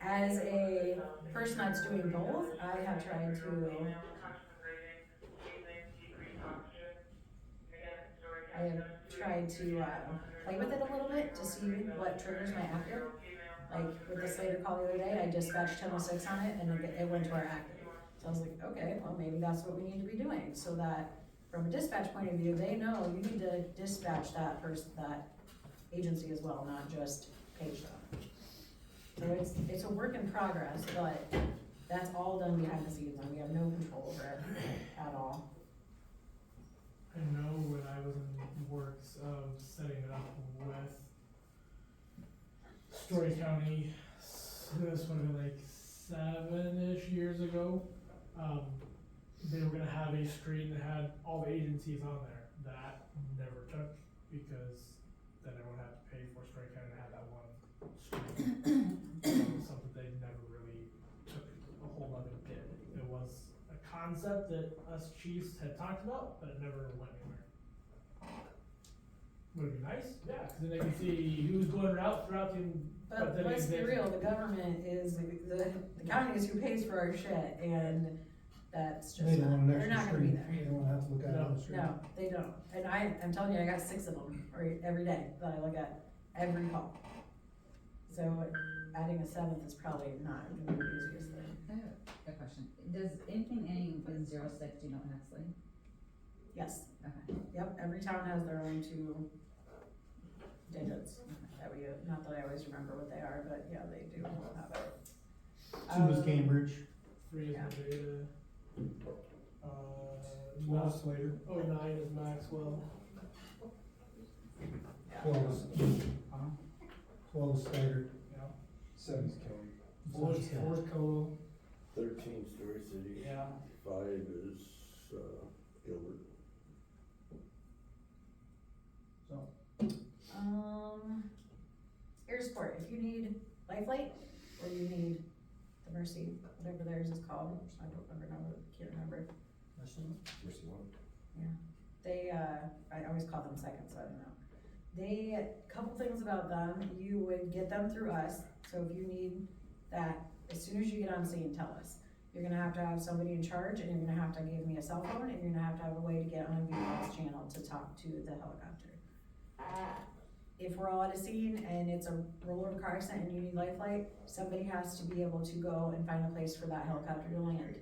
As a person that's doing both, I have tried to play with it a little bit to see what triggers my active. Like with the Slater call the other day, I dispatched 1006 on it and it went to our active. So I was like, okay, well maybe that's what we need to be doing, so that from a dispatch point of view, they know you need to dispatch that agency as well, not just page them. So it's a work in progress, but that's all done behind the scenes and we have no control over it at all. I know when I was in the works of setting it up with Story County, this would have been like 7-ish years ago. They were gonna have a screen that had all the agencies on there. That never took, because then everyone had to pay for Story County to have that one screen. It was something they never really took a hold of and did. It was a concept that us chiefs had talked about, but it never went anywhere. Would it be nice? Yeah, cause then they can see who's going out throughout the. But let's be real, the government is, the county is who pays for our shit, and that's just, They don't want an they're extra not gonna be screen, there. they don't have to look at it on the screen. No, they don't. And I'm telling you, I got 6 of them every day that I look at, every call. So adding a 7th is probably not gonna be the easiest thing. I have a question. Does anything ending with 06 do you know Huxley? Yes, Okay. yep, every town has their own 2 digits that we, not that I always remember what they are, but yeah, they do have it. 2 is Cambridge, 3 is Yeah. Nevada. 12 is Slater, 9 is Maxwell. 12 is, 12 is Slater. 7's Kelly. 4 is Colo. 13 Story City. Yeah. 5 is, Gilbert. Air Support, if you need Lifeline, or you need the Mercy, whatever theirs is called, I can't remember. Mercy one. They, I always call them second, so I don't know. They, couple things about them, you would get them through us, so if you need that, as soon as you get on scene, tell us. You're gonna have to have somebody in charge, and you're gonna have to give me a cell phone, and you're gonna have to have a way to get on a VHS channel to talk to the helicopter. If we're all at a scene and it's a rollover car accident and you need lifeline, somebody has to be able to go and find a place for that helicopter to land.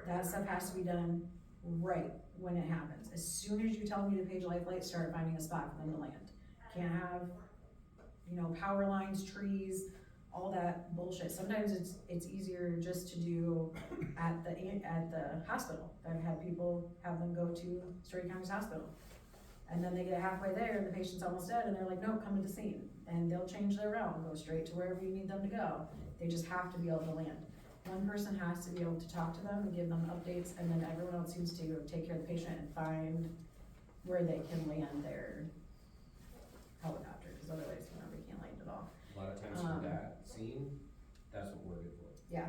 That stuff has to be done right when it happens. As soon as you tell me to page lifeline, start finding a spot for them to land. Can't have, power lines, trees, all that bullshit. Sometimes it's easier just to do at the hospital. I've had people have them go to Story County's hospital. And then they get halfway there and the patient's almost dead and they're like, no, come to the scene. And they'll change their route and go straight to wherever you need them to go. They just have to be able to land. One person has to be able to talk to them and give them updates, and then everyone else seems to take care of the patient and find where they can land their helicopter, because otherwise, they can't land at all. A lot of times for that scene, that's what we're good for. Yeah,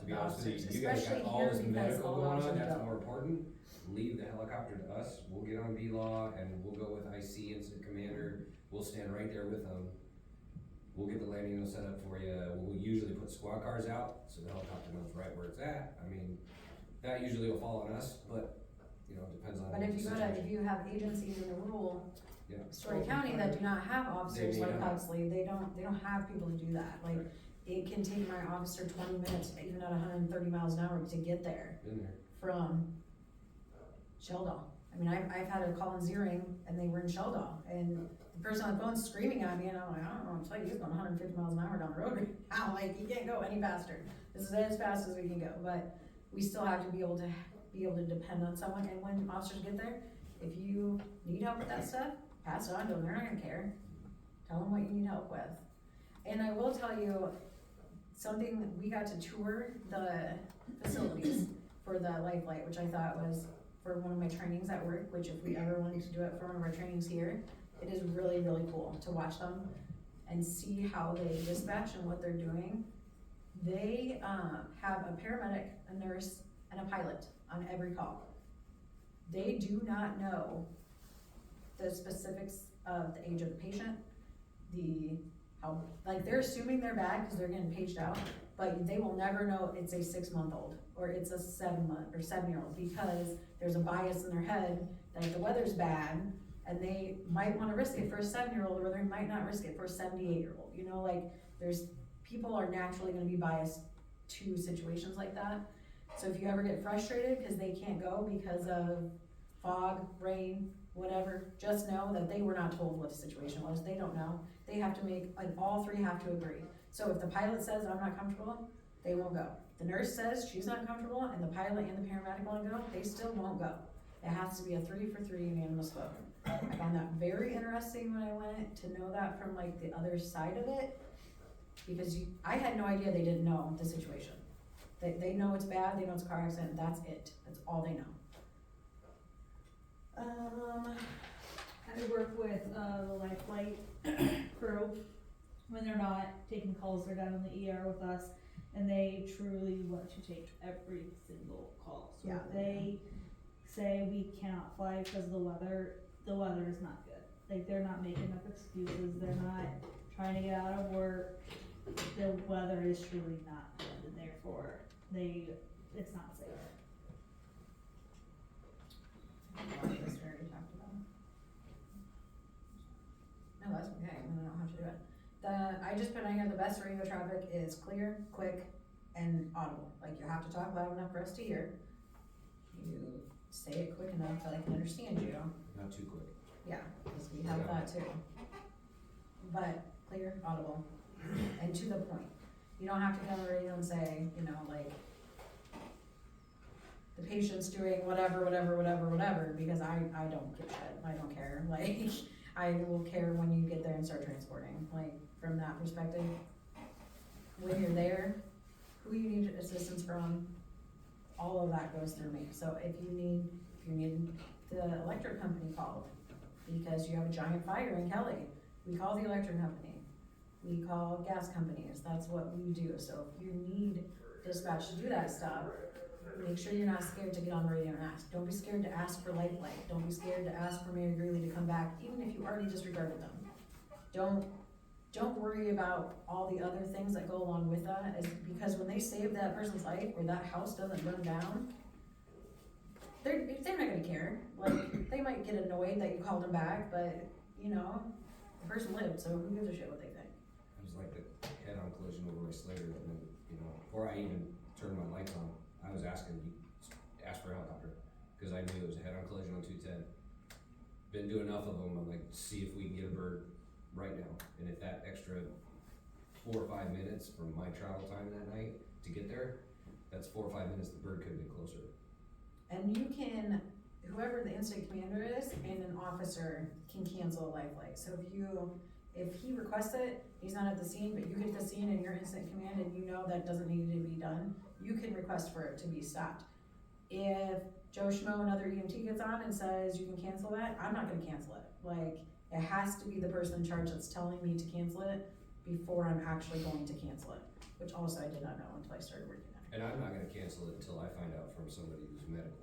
To be honest with you, you guys got all this medical going on, that's more important. Leave the helicopter to us, we'll get on B-Law and we'll go with IC, Incident Commander, we'll stand right there with them. We'll get the landing set up for you, we'll usually put squad cars out, so the helicopter knows right where it's at. I mean, that usually will fall on us, but, depends on but the if situation. you have agencies in the rural Yeah. Story County that do not have officers They like don't. Huxley, they don't have people to do that. Like, it can take my officer 20 minutes, even at 130 miles an hour, to get there Been there. from Sheldon. I mean, I've had a call in Zeering and they were in Sheldon, and the person on the phone's screaming at me, and I'm like, I don't know what to tell you, he's going 150 miles an hour down the road right now. Like, he can't go any faster. This is as fast as we can go, but we still have to be able to depend on someone. And when officers get there, if you need help with that stuff, pass it on to them. They're not gonna care. Tell them what you need help with. And I will tell you something, we got to tour the facilities for the Lifeline, which I thought was for one of my trainings at work, which if we ever wanted to do it for one of our trainings here, it is really, really cool to watch them and see how they dispatch and what they're doing. They have a paramedic, a nurse, and a pilot on every call. They do not know the specifics of the age of the patient, they're assuming they're bad because they're getting paged out, but they will never know it's a 6-month-old or it's a 7-month or 7-year-old, because there's a bias in their head that if the weather's bad and they might want to risk it for a 7-year-old, or they might not risk it for a 78-year-old. People are naturally going to be biased to situations like that. So if you ever get frustrated because they can't go because of fog, rain, whatever, just know that they were not told what the situation was. They don't know. They have to all three have to agree. So if the pilot says, I'm not comfortable, they won't go. The nurse says she's not comfortable, and the pilot and the paramedic want to go, they still won't go. It has to be a 3-for-3 unanimous vote. I found that very interesting when I went to know that from the other side of it, because I had no idea they didn't know the situation. They know it's bad, they know it's a car accident, that's it. That's all they know. I work with the life flight crew when they're not taking calls, they're down in the ER with us, and they truly want to take every single call. So if they say we cannot fly because of the weather is not good. They're not making up excuses, they're not trying to get out of work. The weather is truly not good, and therefore it's not safe. No, that's okay, I don't know how to do it. I just put on here, the best radio traffic is clear, quick, and audible. You have to talk loud enough for us to hear. You say it quick enough that I can understand you. Not too quick. Yeah, because we have that too. but clear, audible, and to the point. You don't have to get on the radio and say, you know, like, the patient's doing whatever, because I don't give a shit, I don't care, like, I will care when you get there and start transporting, like, from that perspective. When you're there, who you need assistance from, all of that goes through me. So if you need the electric company called, because you have a giant fire in Kelly, we call the electric company. We call gas companies, that's what we do. So if you need dispatch to do that stuff, make sure you're not scared to get on the radio and ask. Don't be scared to ask for light. Don't be scared to ask for Mary Greeley to come back, even if you already disregarded them. Don't worry about all the other things that go along with that, because when they save that person's life or that house doesn't burn down, they're not gonna care. Like, they might get annoyed that you called them back, but, you know, the person lived, so who gives a shit what they think? It was like the head-on collision over by Slater, and then, you know, before I even turned my lights on, I was ask for a helicopter, cause I knew it was a head-on collision on 210. Been doing enough of them, I'm like, see if we can get a bird right now, and if that extra 4 or 5 minutes from my travel time that night to get there, that's 4 or 5 minutes, the bird could've been closer. And you can, whoever the incident commander is and an officer can cancel a life flight. So if he requests it, he's not at the scene, but you get to the scene and you're incident command and you know that doesn't need to be done, you can request for it to be stopped. If Joe Schmo, another EMT, gets on and says you can cancel that, I'm not gonna cancel it. Like, it has to be the person in charge that's telling me to cancel it before I'm actually going to cancel it, which also I did not know until I started working there. And I'm not gonna cancel it until I find out from somebody who's medical.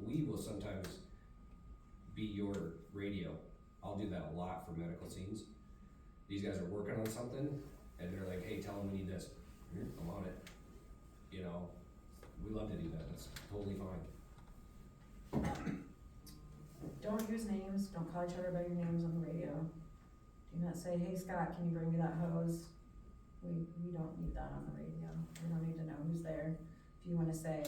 We will sometimes be your radio. I'll do that a lot for medical scenes. These guys are working on something, and they're like, hey, tell them we need this. I'm on it. You know, we love to do that, that's totally fine. Don't use names, don't call each other by your names on the radio. Do not say, hey Scott, can you bring me that hose? We don't need that on the radio. We don't need to know who's there. If you wanna say,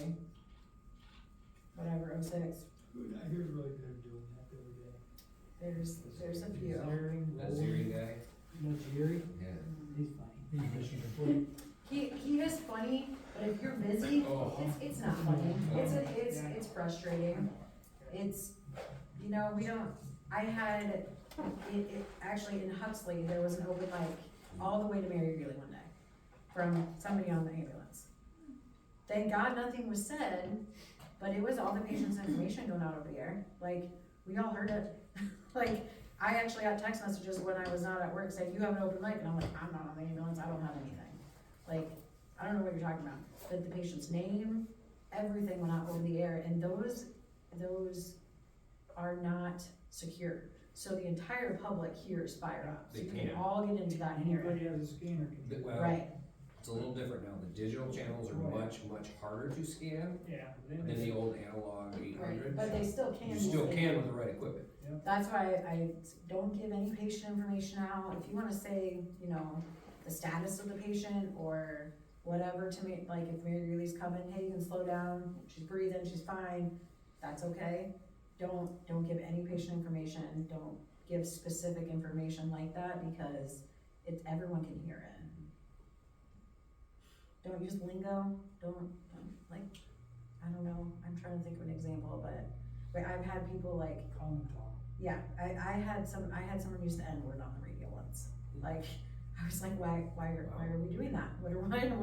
whatever, 06, I hear really good doing that the other day. there's a few. That Zeri guy, Jerry? yeah. He's funny. He's mission complete. He is funny, but if you're busy, Oh. it's not funny. It's frustrating. It's, you know, actually in Huxley, there was an open mic all the way to Mary Greeley one day from somebody on the ambulance. Thank God nothing was said, but it was all the patient's information going out over the air. Like, we all heard it. Like, I actually got text messages when I was not at work saying, you have an open mic, and I'm like, I'm not on the ambulance, I don't have anything. Like, I don't know what you're talking about, but the patient's name, everything went out over the air, and those are not secure. So the entire public hears fire up, so They you can can. all get into that and hear Anybody it. has a scanner can. Well, Right, it's a little different now, the digital channels are much harder to scan Yeah. than the old analog 800. but they still can. You still can with the right equipment. That's why I don't give any patient information out. If you wanna say, you know, the status of the patient or whatever to me, like if Mary Greeley's coming, hey, you can slow down, she's breathing, she's fine, that's okay. Don't give any patient information, don't give specific information like that, because everyone can hear it. Don't use lingo, don't, like, I don't know, I'm trying to think of an example, but I've had people like, Call them Tom. yeah, I had someone use the N-word on the radio once. Like, I was like, why are we doing that? What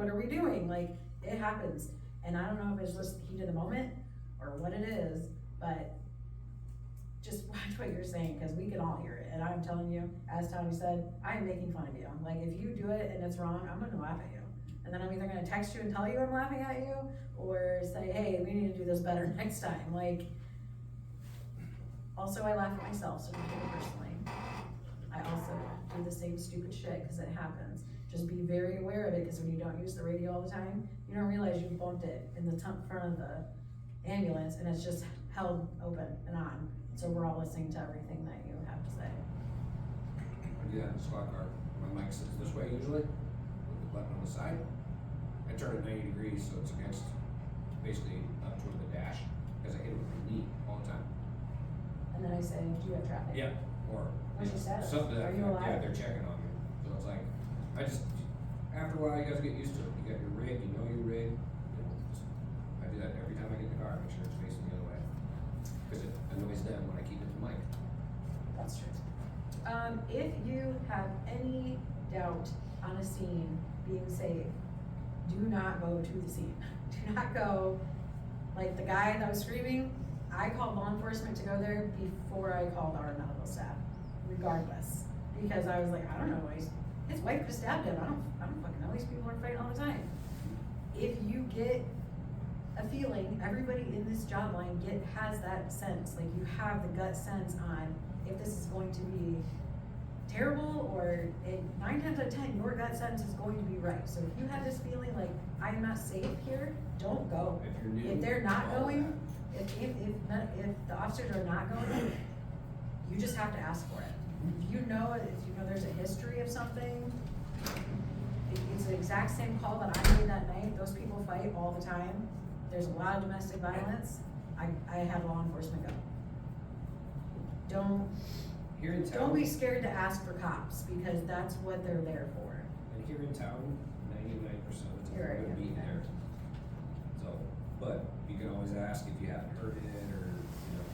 are we doing? Like, it happens. And I don't know if it's just the heat of the moment or what it is, but just watch what you're saying, because we can all hear it. And I'm telling you, as Tommy said, I am making fun of you. Like, if you do it and it's wrong, I'm gonna laugh at you. And then I'm either gonna text you and tell you I'm laughing at you, or say, hey, we need to do this better next time. Like, also, I laugh at myself, so don't take it personally. I also do the same stupid shit, because it happens. Just be very aware of it, because when you don't use the radio all the time, you don't realize you bumped it in the front of the ambulance, and it's just held open and on. So we're all listening to everything that you have to say. I do that in the squad car. My mic sits this way usually, with the button on the side. I turn it 90 degrees so it's against, basically up toward the dash, because I hit it with my knee all the time. And then I say, do you have traffic? Yeah, or. What she said. Something Are that, you yeah, alive? they're checking on me, so it's like, after a while, you guys get used to it, you got your rig, you know your rig, I do that every time I get in the car, make sure it's facing the other way. Cause it annoys them when I keep it to mic. That's true. If you have any doubt on a scene being safe, do not go to the scene. Do not go, like the guy that was screaming, I called law enforcement to go there before I called our medical staff, regardless. Because I was like, I don't know, his wife could have stabbed him, I don't fucking know, these people are fighting all the time. If you get a feeling, everybody in this job line has that sense, like you have the gut sense on if this is going to be terrible, or 9 times out of 10, your gut sense is going to be right. So if you have this feeling like, I'm not safe here, don't go. If you're new. If they're not follow going, if the officers are not going, you just have to ask for it. If you know there's a history of something, it's the exact same call that I made that night. Those people fight all the time. There's a lot of domestic violence. I had law enforcement go. Here in town. Don't be scared to ask for cops, because that's what they're there for. And here in town, 99% of the time, You're we're right, gonna be yeah. there. So, but you can always ask if you haven't heard it, or,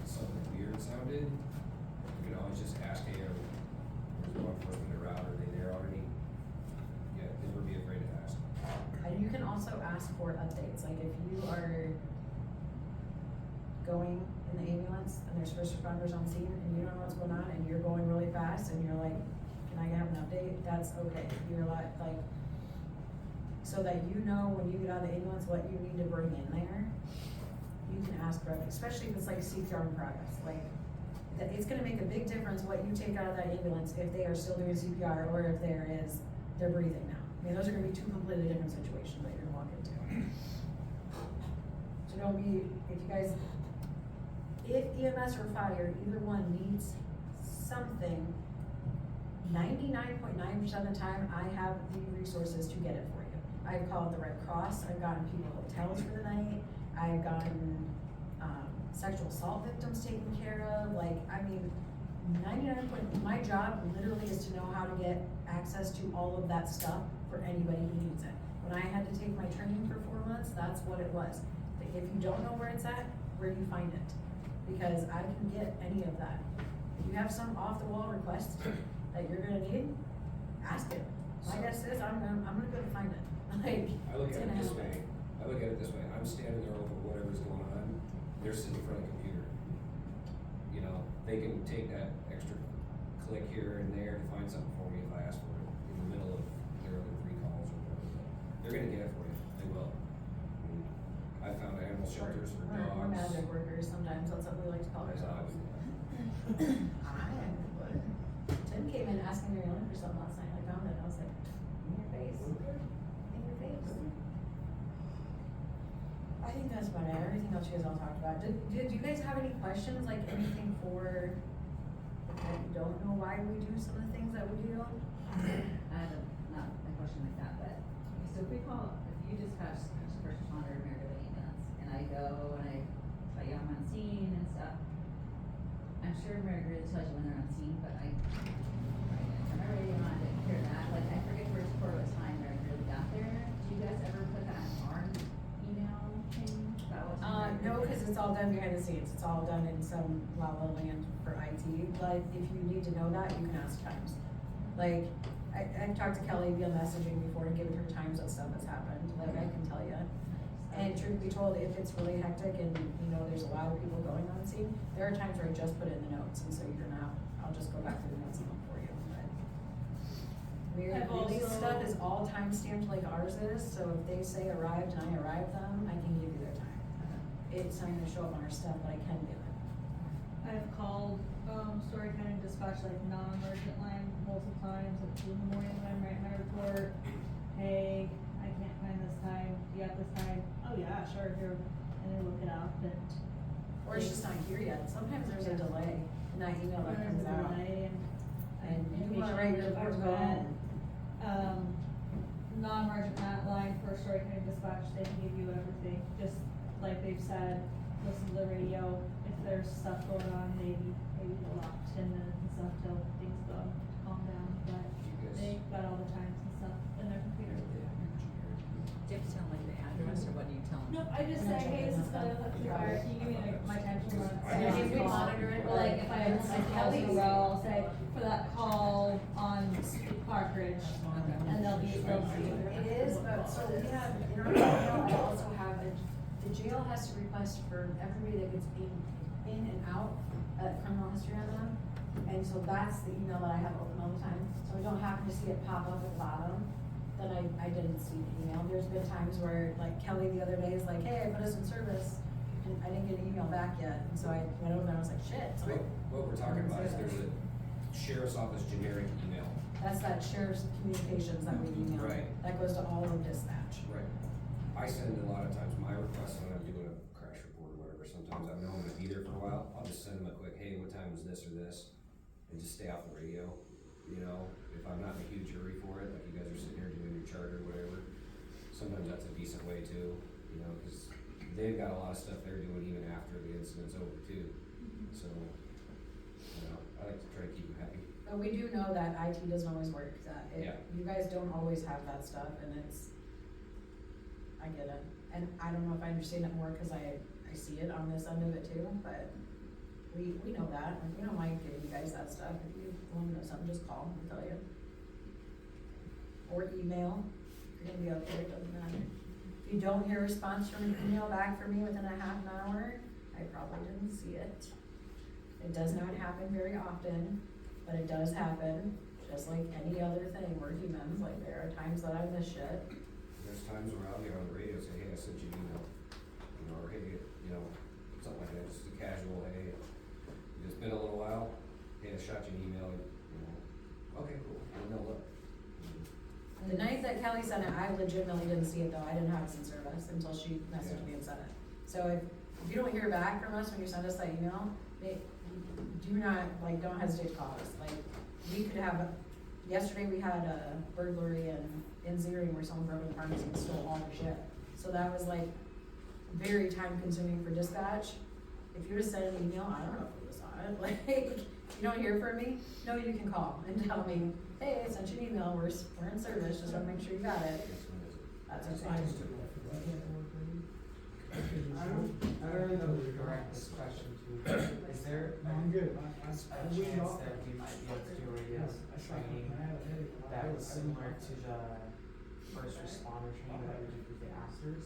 something weird sounded, you can always just ask, hey, where's law enforcement around, are they there already? Yeah, never be afraid to ask. And you can also ask for updates, like if you are going in the ambulance and there's first responders on scene and you don't know what's going on and you're going really fast and you're like, can I have an update? That's okay. You're like, so that you know when you get out of the ambulance what you need to bring in there, you can ask for it, especially if it's like CPR in progress. Like, it's gonna make a big difference what you take out of that ambulance if they are still doing CPR or if they're breathing now. I mean, those are gonna be two completely different situations that you're gonna walk into. So don't be, if EMS or fire, either one needs something, 99.9% of the time, I have the resources to get it for you. I've called the Red Cross, I've gotten people hotels for the night, I've gotten, sexual assault victims taken care of, my job literally is to know how to get access to all of that stuff for anybody who needs it. When I had to take my training for 4 months, that's what it was. Like, if you don't know where it's at, where do you find it? Because I can get any of that. If you have some off-the-wall request that you're gonna need, ask it. My guess is I'm gonna go to find it. Like, I look it's at gonna it this happen. way, I'm standing there over whatever's going on, they're sitting in front of the computer. They can take that extra click here and there to find something for me if I ask for it in the middle of their other 3 calls or whatever. They're gonna get it for you, they will. I found animal shelters for dogs. We're magic workers sometimes, that's what we like to call That's how I ourselves. would do that. Tim came in asking Mary Ellen for something last night, I found it, I was like, in your face, in your face. I think that's about it, everything else you guys all talked about. Did you guys have any questions, like anything that you don't know why we do some of the things that we do? I have not a question like that, but, so if you dispatch first responder or American ambulance, and I go and I tell you I'm on scene and stuff, I'm sure American really tells you when they're on scene, but I turn my radio on, I didn't hear that, I forget to report what time American really got there. Do you guys ever put that in our email thing? No, cause it's all done behind the scenes, it's all done in some La La Land for IT, but if you need to know that, you can ask times. Like, I've talked to Kelly via messaging before and given her times that stuff has happened, like I can tell you. And truth be told, if it's really hectic and, there's a lot of people going on scene, there are times where I just put it in the notes, and so I'll just go back through the notes and look for you, but. I've Release also- stuff is all time stamped like ours is, so if they say arrived and I arrived them, I can give you their time. It's not gonna show up on our stuff, but I can give it. I've called, Story County Dispatch, non-emergent line multiple times, like 2 in the morning when I'm writing my report. Hey, I can't find this time, do you have this time? Oh yeah, sure, here, and they look it up and. Or it's just not here yet, sometimes there's a delay in that email that There's comes a out. delay And you wanna patient write your report, goes go bad. home. Non-emergent line for Story County Dispatch, they can give you everything, just like they've said, listen to the radio, if there's stuff going on, maybe they'll off 10 minutes and stuff till things go calm down, but You guys, they got all the times and stuff in their computer. Do you have to tell them like the address, or what do you tell them? No, I just say, hey, this is Kelly with Huxley Fire, can you give me like my time to run? I And usually we monitor it, or like if I have like Kelly in a row, I'll say, for that call on Park Ridge, and they'll see it. It is, but so we have, in our jail, I also have the jail has to request for everybody that gets in and out, criminal history on them. And so that's the email that I have open all the time, so I don't happen to see it pop up at the bottom, then I didn't see the email. There's been times where, like Kelly the other day is like, hey, I put us in service, and I didn't get an email back yet, and so I went over there and I was like, shit. So what we're talking about is there's a sheriff's office generic email. that's that sheriff's communications that we email. Right. That goes to all of dispatch. Right. I send a lot of times my requests when I'm doing a crash report or whatever, sometimes I know I'm gonna be there for a while, I'll just send them a quick, hey, what time was this or this? And just stay off the radio, you know, if I'm not in a huge hurry for it, like you guys are sitting here doing your chart or whatever. Sometimes that's a decent way too, you know, cause they've got a lot of stuff they're doing even after the incident's over too. So, you know, I like to try to keep them happy. But we do know that IT doesn't always work, that Yeah. you guys don't always have that stuff, and I get it. And I don't know if I understand it more, cause I see it on this end of it too, but we know that, like, we don't mind giving you guys that stuff. If you wanna know something, just call, we'll tell you. Or email, if you're gonna be out there, it doesn't matter. If you don't hear a response from an email back from me within a half an hour, I probably didn't see it. It does not happen very often, but it does happen, just like any other thing, we're humans, like there are times that I miss shit. There's times where I'll get on the radio and say, hey, I sent you an email, you know, or hey, you know, something like that, just a casual, hey, it's been a little while, hey, I shot you an email, you know, okay, cool, well, no, look. The night that Kelly sent it, I legitimately didn't see it though, I didn't have it in service until she messaged me and sent it. So if you don't hear back from us when you send us that email, do not, like, don't hesitate to call us, like, we could have, yesterday we had a burglary in Zering where someone broke into the pharmacy and stole all the shit. So that was like very time consuming for dispatch. If you just send an email, I don't know if you saw it, like, you don't hear from me, no, you can call and tell me, hey, I sent you an email, we're in service, just wanna make sure you got it. That's okay. I don't really know who to direct this question to. Is there No, I'm good. a chance that we might be able to do a radio training that was similar to the first responder training that we did with the Astors,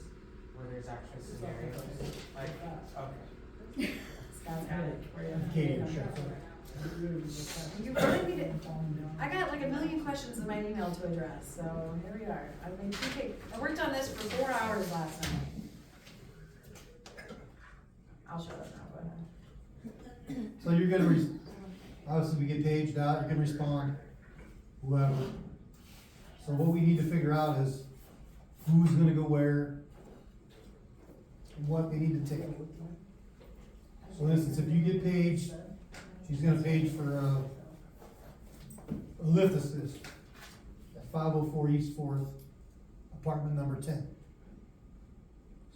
where there's actually scenarios, like, okay. Sounds good. Katie, shut up. You really need it. I got like a million questions in my email to address, so here we are. I worked on this for 4 hours last night. I'll shut up now, go ahead. So you're gonna, obviously we get paged out, you're gonna respond, whoever. So what we need to figure out is who's gonna go where, and what they need to take. So for instance, if you get paged, she's gonna page for, a lift assist at 504 East 4th, apartment number 10.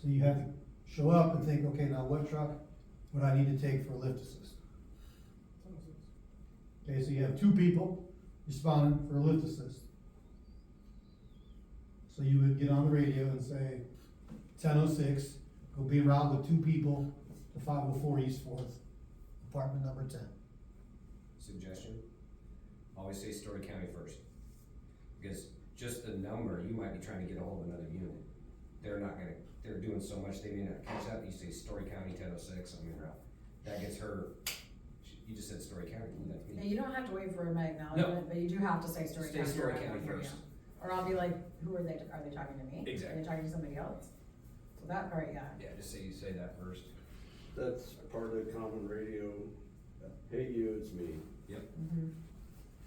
So you have to show up and think, okay, now what truck would I need to take for a lift assist? Okay, so you have 2 people responding for a lift assist. So you would get on the radio and say, 10:06, go be around with 2 people to 504 East 4th, apartment number 10. Suggestion, always say Story County first. Because just the number, you might be trying to get a hold of another unit. They're doing so much, they may not catch up. You say Story County 10:06, I'm in route. That gets her, you just said Story County, that's Yeah, me. you don't have to wait for my acknowledgement, but you do have to say Story Stay County. Story right County after you. first. Or I'll be like, who are they talking to me? Exactly. Are they talking to somebody else? So that part, yeah. Yeah, just say, you say that first. That's part of common radio. Hey, you, it's me. Mhm.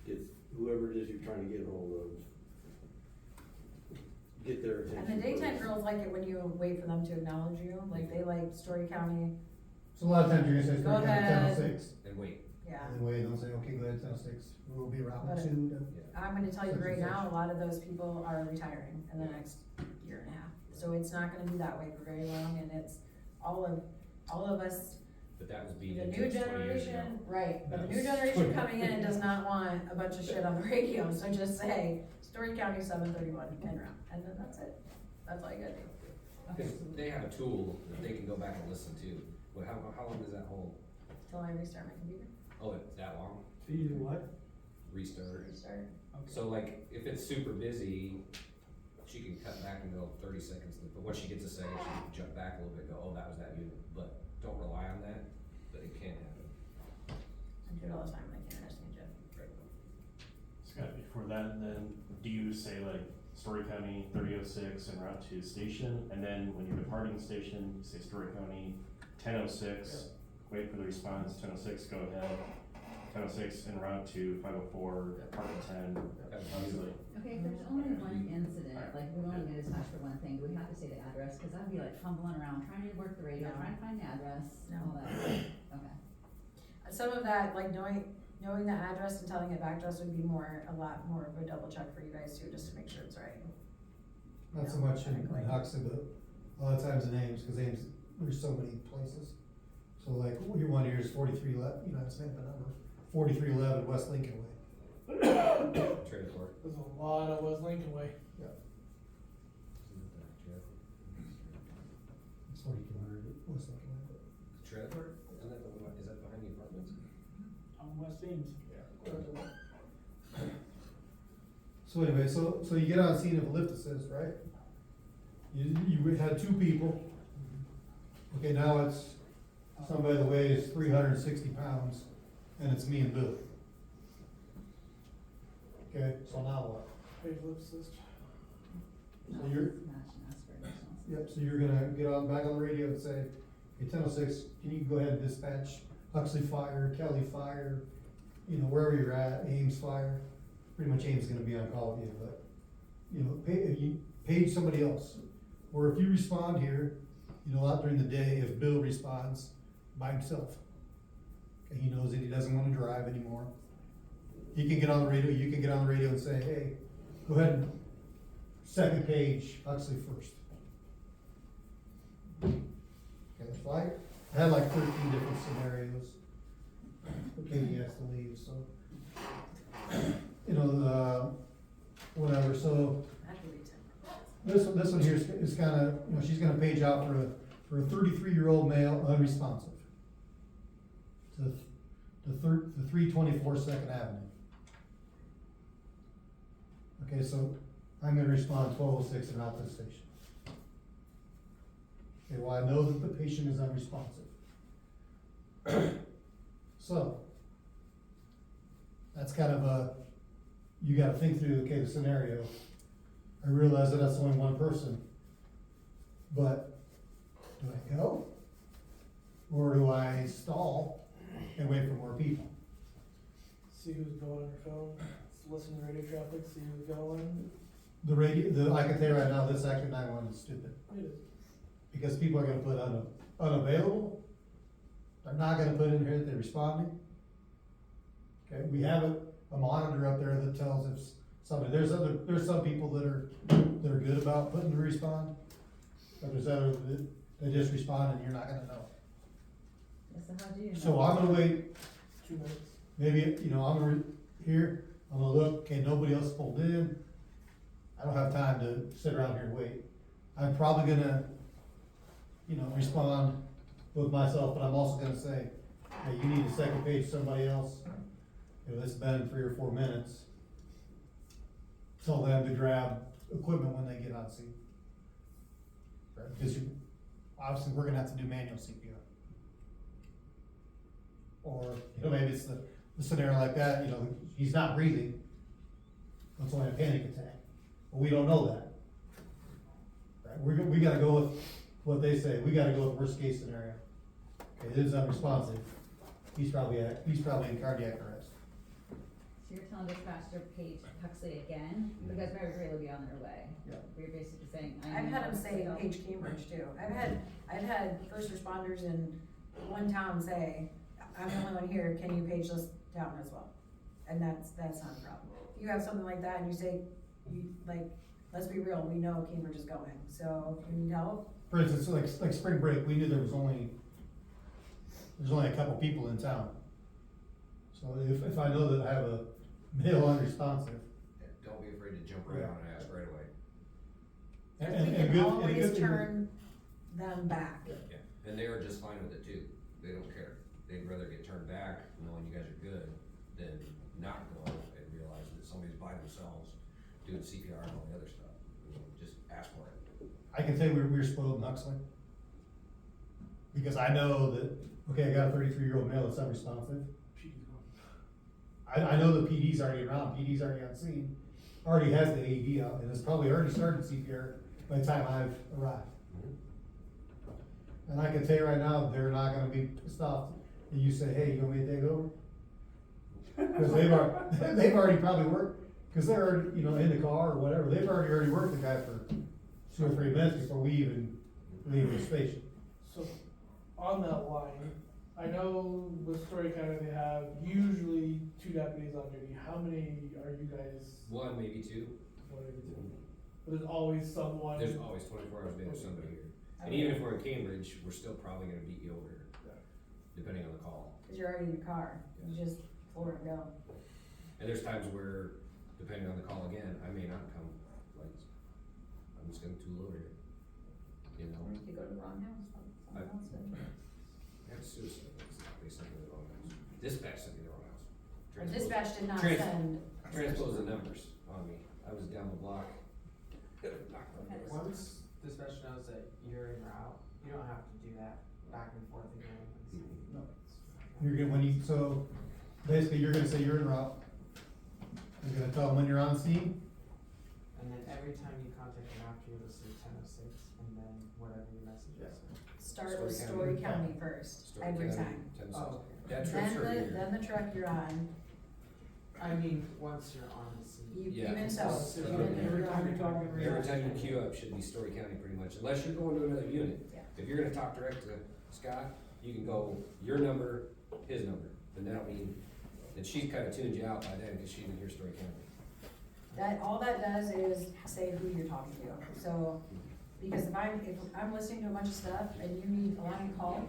It's whoever it is you're trying to get hold of. Get their attention. And the daytime first. girls like it when you wait for them to acknowledge you, like they like Story County, So a lot of times you're gonna say Go Story County ahead. 10:06. And wait, yeah. And then wait, they'll say, okay, go ahead, 10:06, we'll be around But- 2 to. I'm gonna tell you Such right and now, such. a lot of those people are retiring in the next year and a half. So it's not gonna be that way for very long, and it's all of us but that was beat The into new us 20 years ago. generation, right, but the That new was generation 20 coming in does not want a bunch of shit on the radio, so just say, Story County 731, and route, and then that's it. That's all you gotta do. Because they have a tool that they can go back and listen to. Well, how long does that hold? Till I restart my computer, Oh, it's that long? So you do what? Restart. restart. So like, if it's super busy, she can cut back and go 30 seconds, but once she gets a second, she can jump back a little bit, and go, oh, that was that unit, but don't rely on that, but it can happen. I do it all the time, like interesting, Jeff. Scott, before that, then, do you say like Story County 3006 en route to station, and then when you're departing the station, you say Story County 1006, wait for the response, 1006, go ahead, 1006 en route to 504, apartment 10, obviously. Okay, if there's only one incident, like we only get dispatched for one thing, do we have to say the address? Cause I'd be like fumbling around, trying to work the radio, No. trying to find the address, No. all that, okay. Some of that, like knowing the address and telling it back to us would be a lot more of a double check for you guys too, just to make sure it's right. Not so much in Huxley, but a lot of times in Ames, cause Ames, there's so many places. So like, your one here is 4311, you know, it's not the number, 4311 West Lincoln Way. Trailer court. There's a lot of West Lincoln Way. It's 4200 West Lincoln Way. Trailer court? Isn't that is that behind the apartments? On West Ames. So anyway, so you get on scene of a lift assist, right? You had two people. Okay, now it's somebody that weighs 360 pounds, and it's me and Bill. Okay, so now what? Page lip assist. So No, you're- it's match and ask for additional assistance. Yep, so you're gonna get back on the radio and say, hey, 1006, can you go ahead and dispatch Huxley Fire, Kelly Fire, you know, wherever you're at, Ames Fire. Pretty much Ames is gonna be on call with you, but, you know, if you page somebody else. Or if you respond here, you know, out during the day, if Bill responds by himself, and he knows that he doesn't wanna drive anymore, he can get on the radio, you can get on the radio and say, hey, go ahead and second page Huxley first. Okay, so I had like 13 different scenarios. Okay, he has to leave, so. You know, whatever, so That could be 10. this one here is kinda, you know, she's gonna page out for a 33-year-old male unresponsive. To the 324 Second Avenue. Okay, so I'm gonna respond 1206 and out to the station. Okay, well, I know that the patient is unresponsive. So, that's kind of you gotta think through, okay, the scenario. I realize that that's only one person, but do I go? Or do I stall and wait for more people? See who's going on your phone, listen to radio traffic, see who's going. I can tell you right now, this Active 911 is stupid. It is. Because people are gonna put unavailable, they're not gonna put in here that they're responding. Okay, we have a monitor up there that tells if somebody, there's some people that are good about putting to respond, but there's others that just respond and you're not gonna know. So how do you know? So I'm gonna wait, 2 minutes. maybe, you know, I'm gonna look, okay, nobody else pulled in. I don't have time to sit around here and wait. I'm probably gonna, you know, respond with myself, but I'm also gonna say, hey, you need a second page, somebody else. You know, it's been 3 or 4 minutes. Tell them to grab equipment when they get on scene. Right, because obviously we're gonna have to do manual CPR. Or, you know, maybe it's the scenario like that, you know, he's not breathing. It's only a panic attack, but we don't know that. Right, we gotta go with what they say, we gotta go with worst case scenario. Okay, this is unresponsive, he's probably in cardiac arrest. So you're telling dispatch to page Huxley again, because Mary Gray will be on their way. Yeah. We're basically saying. I've had them say page Cambridge too. I've had first responders in one town say, I'm the only one here, can you page this town as well? And that's not a problem. If you have something like that and you say, let's be real, we know Cambridge is going, so if you need help, For instance, like spring break, we knew there was only there's only a couple people in town. So if I know that I have a male unresponsive, Don't be afraid to jump around and ask right away. and, We and can good, and a always good thing, turn them back. Yeah, and they are just fine with it too. They don't care. They'd rather get turned back knowing you guys are good than not go and realize that somebody's by themselves doing CPR and all the other stuff. You know, just ask for it. I can tell you we were spoiled in Huxley. Because I know that, okay, I got a 33-year-old male that's unresponsive. I know the PD's already around, PD's already on scene, already has the AED out, and has probably already started CPR by the time I've arrived. And I can tell you right now, they're not gonna be pissed off, and you say, hey, you want me to take over? Cause they've already probably worked, cause they're already, you know, in the car or whatever, they've already worked the guy for 2 or 3 minutes before we even leave the station. So, on that line, I know with Story County, they have usually 2 deputies on duty. How many are you guys? One, maybe two. One every 2. But there's always someone. There's always 24 hours a day there's somebody here. And even if we're in Cambridge, we're still probably gonna beat you over, depending on the call. Cause you're already in your car, you just floor and go. And there's times where, depending on the call again, I may not come, like, I'm just gonna tool over here. You know, Or you could go to the wrong house, someone else did. that's suicide, they sent me the wrong house. Dispatch sent me the wrong house. Or dispatch did not Trans- send. Transpose the numbers on me, I was down the block. Once dispatch knows that you're en route, you don't have to do that back and forth again. No. You're gonna, so basically you're gonna say you're en route. You're gonna tell them when you're on scene. And then every time you contact them after, you'll say 10:06, and then whatever your message is. Start with Story Story County first, Story every County, time. 10 Oh. That trip's right here. Then the truck you're on, I mean, once you're on the scene. Yeah. even so, So even if every you're time on you're talking to Every time you queue up should be Story County pretty much, unless you're going to another unit. Yeah. If you're gonna talk direct to Scott, you can go your number, his number, and that'll mean, and she's kinda tuned you out by then, cause she didn't hear Story County. That, all that does is say who you're talking to, so, because if I'm listening to a bunch of stuff and you need a line call,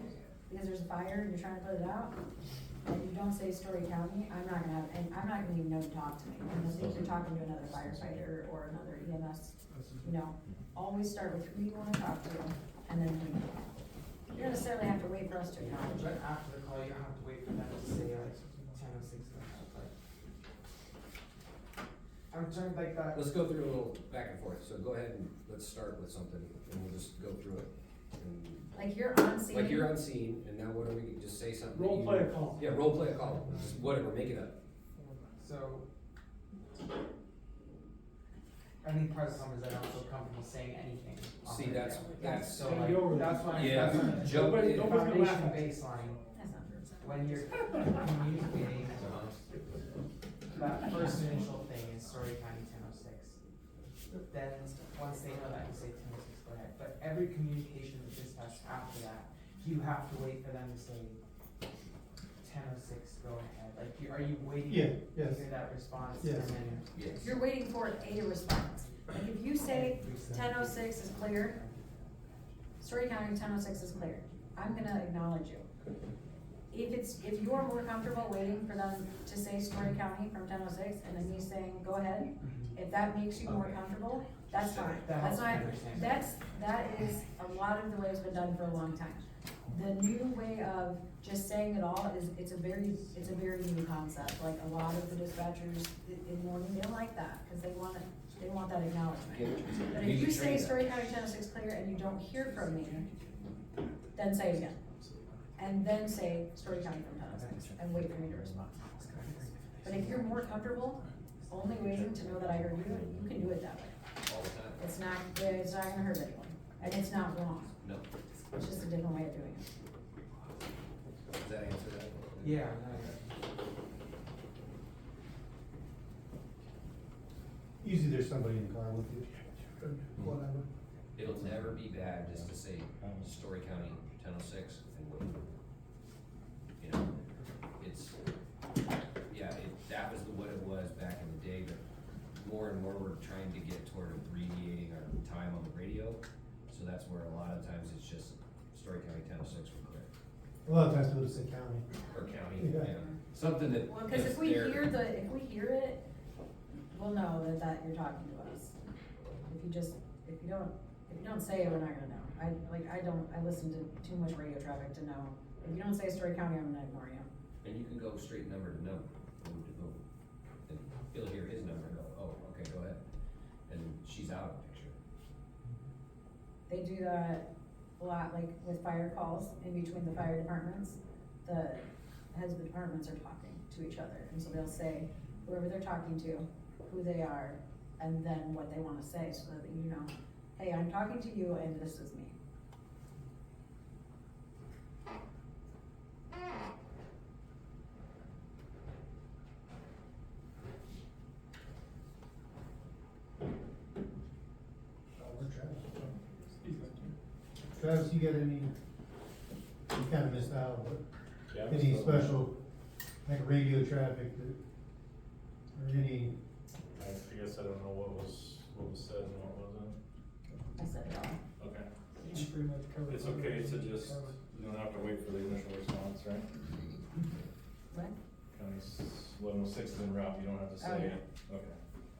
because there's a fire and you're trying to put it out, and you don't say Story County, I'm not gonna even know to talk to me, I'm gonna think you're talking to another firefighter or another EMS, you know, always start with who you wanna talk to, and then who you don't. You don't necessarily have to wait for us to acknowledge But it. after the call, you don't have to wait for them to say like 10:06 and stuff, but. I'm trying like that. Let's go through a little back and forth, so go ahead and let's start with something, and we'll just go through it. And Like you're on scene. like you're on scene, and now what do we, just say something? that Role you- play a call. Yeah, role play a call, just whatever, make it up. So. I think part of the problem is I don't feel comfortable saying anything. on See, the that's- radio. that's- So Gotta like, be over that's why, Yeah, that's why. jump Nobody- in. nobody's gonna laugh Foundation at it. baseline, That's not true. when you're communicating, that first initial thing is Story County 10:06. Then, once they know that, you say 10:06, go ahead, but every communication with dispatch after that, you have to wait for them to say 10:06, go ahead, like, are you waiting? Yeah, To yes. hear that response, Yes. and then. Yes. You're waiting for a response. Like if you say 10:06 is clear, Story County 10:06 is clear, I'm gonna acknowledge you. If you're more comfortable waiting for them to say Story County from 10:06 and then me saying, go ahead, if that makes you more Okay. comfortable, that's fine. That That's helps me not, understand. that is a lot of the way it's been done for a long time. The new way of just saying it all is, it's a very new concept, like a lot of the dispatchers in morning, they don't like that, cause they want that acknowledgement. But if you say Story County 10:06 clear and you don't hear from me, then say it again. And then say Story County from 10:06 and wait for me to respond. But if you're more comfortable only waiting to know that I heard you, you can do it that way. All the time. It's not gonna hurt anyone, and it's not wrong, No, it's just a different way of doing it. does that answer that? Yeah, no, Usually there's somebody in the car with you. Whatever. It'll never be bad just to say Story County 10:06 and wait. You know, it's, yeah, that was what it was back in the day, but more and more we're trying to get toward abbreviating our time on the radio. So that's where a lot of times it's just Story County 10:06 we're clear. A lot of times people just say county. or county, Yeah. yeah, something that. Well, cause if we they're- hear it, we'll know that you're talking to us. If you don't say it, we're not gonna know. I listen to too much radio traffic to know. If you don't say Story County, I'm gonna ignore you. And you can go straight number to number, boom to boom. And he'll hear his number and go, oh, okay, go ahead. And she's out of the picture. They do that a lot, like with fire calls in between the fire departments. The heads of the departments are talking to each other, and so they'll say whoever they're talking to, who they are, and then what they wanna say, so that you know, hey, I'm talking to you and this is me. Travis, you got any, you kinda missed out, but Yeah, any so- special, like radio traffic that, or any, I guess I don't know what was said and what wasn't. I said it all. Okay. You pretty much covered. It's okay to just, you don't have to wait for the initial response, right? What? County's 1106 is en route, you don't have to Oh, say, yeah. okay.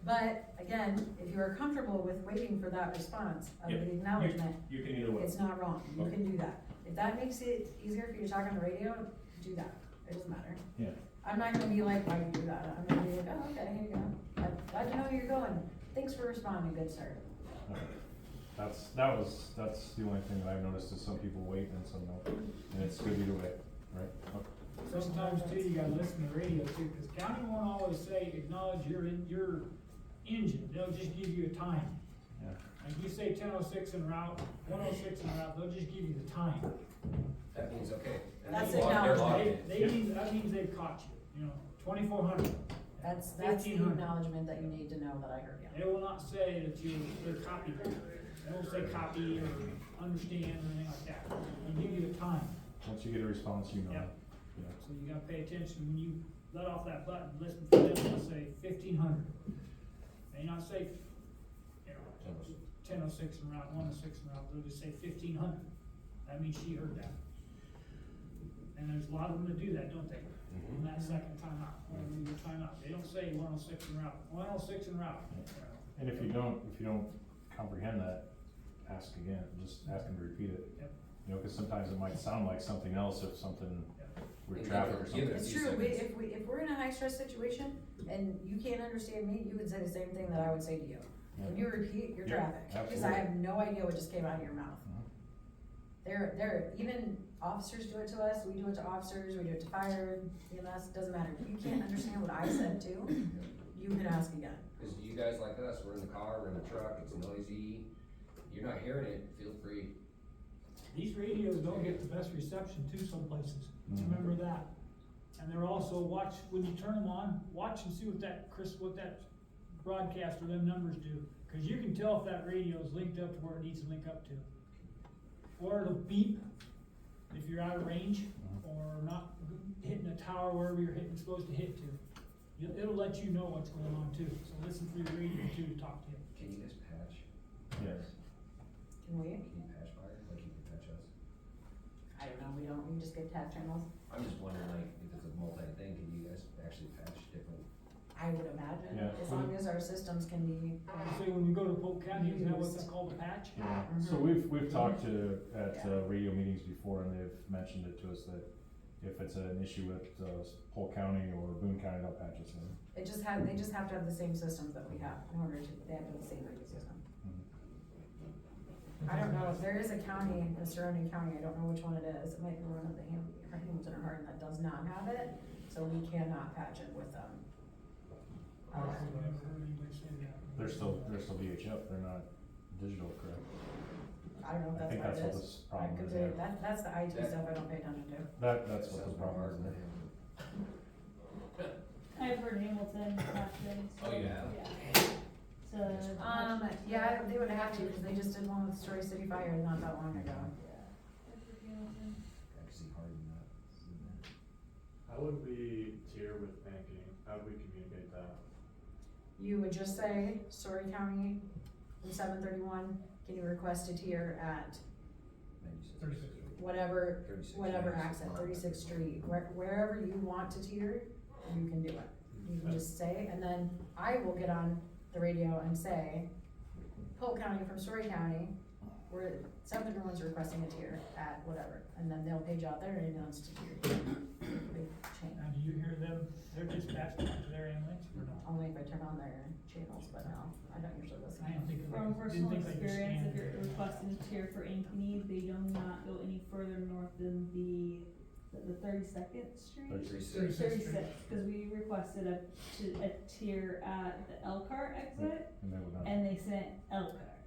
But again, if you are comfortable with waiting for that response of Yeah, the acknowledgement, You can either way. it's not wrong, you Okay. can do that. If that makes it easier for you to talk on the radio, do that, it doesn't matter. Yeah. I'm not gonna be like, why you do that, I'm gonna be like, oh, okay, here you go, I'm glad to know you're going, thanks for responding, good sir. Okay. That's the only thing that I've noticed is some people wait and some don't, and it's good either way, right? Okay. Sometimes too, you gotta listen to the radio too, cause county won't always say acknowledge your engine, they'll just give you a time. Yeah. Like you say 10:06 en route, 1:06 en route, they'll just give you the time. That means, okay. And That's they log- they're logged in. That means they've caught you, 2400. That's the 1500. acknowledgement that you need to know that I heard you. They will not say that they're copy. They won't say copy or understand or anything like that. They'll give you the time. Once you get a response, you know. Yep. Yeah. So you gotta pay attention when you let off that button, listen for them, they'll say 1500. May not say, 10:06 en route, 1:06 en route, they'll just say 1500. That means she heard that. And there's a lot of them that do that, don't they? On that second time out, or your time out. They don't say 1:06 en route, 1:06 en route. And if you don't comprehend that, ask again, just ask them to repeat it. Yep. You know, cause sometimes it might sound like something else if something, with And traffic or give something. it a It's few true, seconds. if we're in a high stress situation and you can't understand me, you would say the same thing that I would say to you. When you repeat your Yeah, traffic, because I absolutely. have no idea what just came out of your mouth. Even officers do it to us, we do it to officers, we do it to fire, EMS, doesn't matter. If you can't understand what I said too, you can ask again. Cause you guys like us, we're in the car, we're in the truck, it's noisy, you're not hearing it, feel free. These radios don't get the best reception too some places, Mhm. remember that. And they're also, when you turn them on, watch and see what that broadcast or them numbers do. Cause you can tell if that radio is linked up to where it needs to link up to. Or it'll beep if you're out of range, or not hitting a tower wherever you're supposed to hit to. It'll let you know what's going on too, so listen for your radio too to talk to you. Can you guys patch? Yes. Can we? Can you patch fire, like you can patch us? I don't know, we just get tap channels. I'm just wondering, like, if it's a multi-thing, can you guys actually patch different? I would imagine, Yeah. as long as our systems can be. Say when we go to Polk County, is that what's called a patch? Yeah, Mhm. so we've talked at Yeah. radio meetings before, and they've mentioned it to us that if it's an issue with Polk County or Boone County, they'll patch us in. They just have to have the same systems that we have in order to, they have to have the same radio system. I don't know, if there is a county, a surrounding county, I don't know which one it is, it might be one of the Hamilton or Hardin that does not have it, so we cannot patch it with them. I've never heard anybody say that. They're still VHF, they're not digital, correct? I don't know if I think that's that's what what it is. this problem Could is, be. yeah. That's the IT stuff I don't pay attention to. That's what Sounds the problem hard is. than him. I've heard Hamilton patching. Oh, you have? Yeah. So. Yeah, they would have to, because they just did one with Story City Fire not that long ago. Yeah. I've heard Hamilton. I can see hard in that. How would we tier with banking? How would we communicate that? You would just say, Story County in 731, can you request a tier at 96. whatever, 36 whatever streets. accent, 36th Street, wherever you want to tier, you can do it. You can just say, and then I will get on the radio and say, Polk County from Story County, where Southern ones are requesting a tier at whatever, and then they'll page out their ambulance to tier. Big chain. Now, do you hear them, they're dispatched to their ambulance or not? Only if I turn on their channels, but no, I don't usually listen. I didn't think of From it. personal Didn't think they just experience, if stand you're there. requesting a tier for Ankeny, they do not go any further north than the 32nd Street? 36. 36, cause we requested a tier at the Elkhart exit, and they sent Elkhart,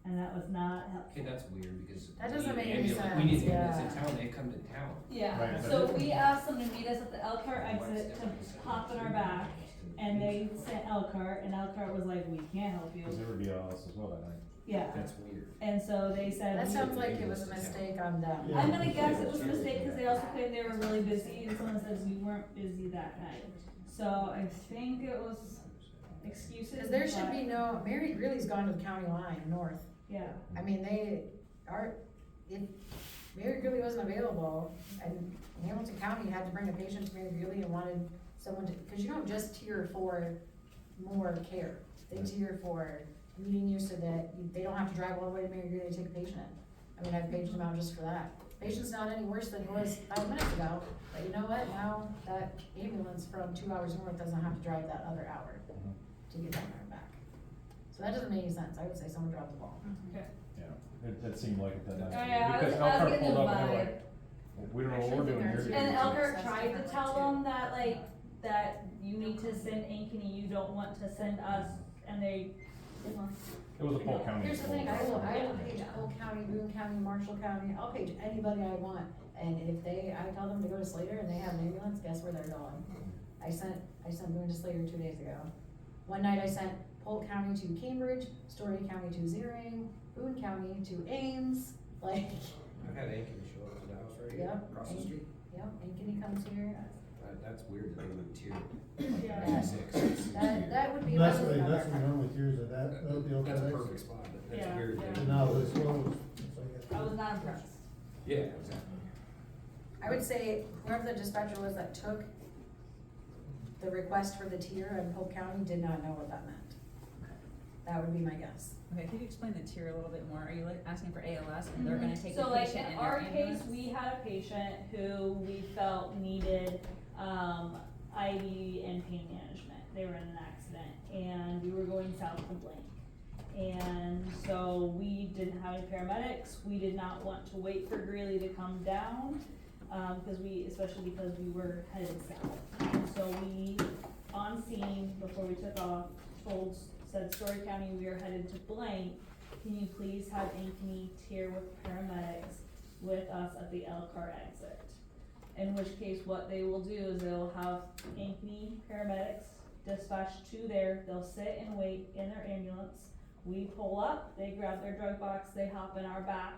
and that was not Okay, helpful. that's weird because. That we doesn't need make any ambulance- We need sense, ambulance in yeah. town, they come to town. Yeah, Right, so but- we asked them to meet us at the Elkhart exit to hop in our back, and they sent Elkhart, and Elkhart was like, we can't help you. Cause there would be else as well that night. Yeah, That's weird. and so they said. That we- sounds like it was a mistake on them. Yeah. I'm gonna guess it was a mistake, cause they also claimed they were really busy, and someone says we weren't busy that night. So I think it was excuses. Cause there should but- be no, Mary Greeley's gone to the county line, north. Yeah, I mean, they are, if Mary Greeley wasn't available and Hamilton County had to bring a patient to Mary Greeley and wanted someone to, cause you don't just tier for more care. They tier for meeting you so that they don't have to drive all the way to Mary Greeley to take a patient in. I mean, I've paged them out just for that. Patient's not any worse than it was 5 minutes ago, but you know what, now that ambulance from 2 hours north doesn't have to drive that other hour to get down there and back. So that doesn't make any sense, I would say someone dropped the ball. Yeah, it seemed like it that night. Yeah, Because I was Elkhart getting pulled the up and they were vibe. like, we don't know what we're doing here. And Elkhart That's tried to different tell too. them that like, that you need to send Ankeny, you don't want to send us, and they didn't want. It was a Polk County. Here's the thing, I will page Polk County, Boone County, Marshall County, I'll page anybody I want. And if I tell them to go to Slater and they have an ambulance, guess where they're going? I sent Boone to Slater 2 days ago. One night I sent Polk County to Cambridge, Story County to Zering, Boone County to Ames, like, I've had Ankeny show up to the house right here, Yep. across the street. yep, Ankeny comes here. That's weird that they would tier Yeah. 36. That would be. That's really what, on that's our what part. normally tiers of that'll be okay. That's a perfect spot, but that's Yeah, weird. yeah. that- No, it's closed. It's like I was not impressed. Yeah, exactly. I would say whoever the dispatcher was that took the request for the tier in Polk County did not know what that meant. That would be my guess. Okay, could you explain the tier a little bit more? Are you like asking for ALS and they're gonna take the So like patient in in their our ambulance? case, we had a patient who we felt needed, IV and pain management. They were in an accident and we were going south to Blank. And so we didn't have any paramedics. We did not want to wait for Greeley to come down, especially because we were headed south. And so we, on scene, before we took off, said Story County, we are headed to Blank. Can you please have Ankeny tier with paramedics with us at the Elkhart exit? In which case, what they will do is they'll have Ankeny paramedics dispatched to there, they'll sit and wait in their ambulance. We pull up, they grab their drug box, they hop in our back,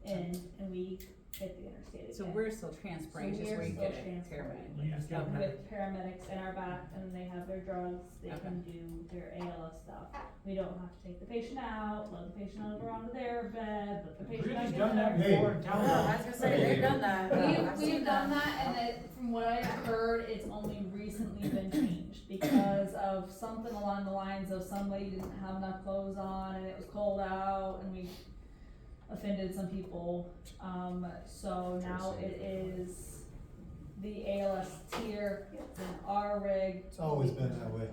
and we hit the interstate So again. we're still transferring, So just we're where you still get it, transferring. paramedic. You just got Okay. With paramedics in our back, and they have their drugs, they Okay. can do their ALS stuff. We don't have to take the patient out, load the patient over onto their bed, put the patient back Greeley's in done that there. before in Oh, town. I was gonna say, they've done that. I've We've seen done that, and it, from what I've heard, it's only recently been changed because of something along the lines of somebody didn't have enough clothes on and it was cold out and we offended some people. So now it is the ALS tier, it's in our rig. It's always been that way.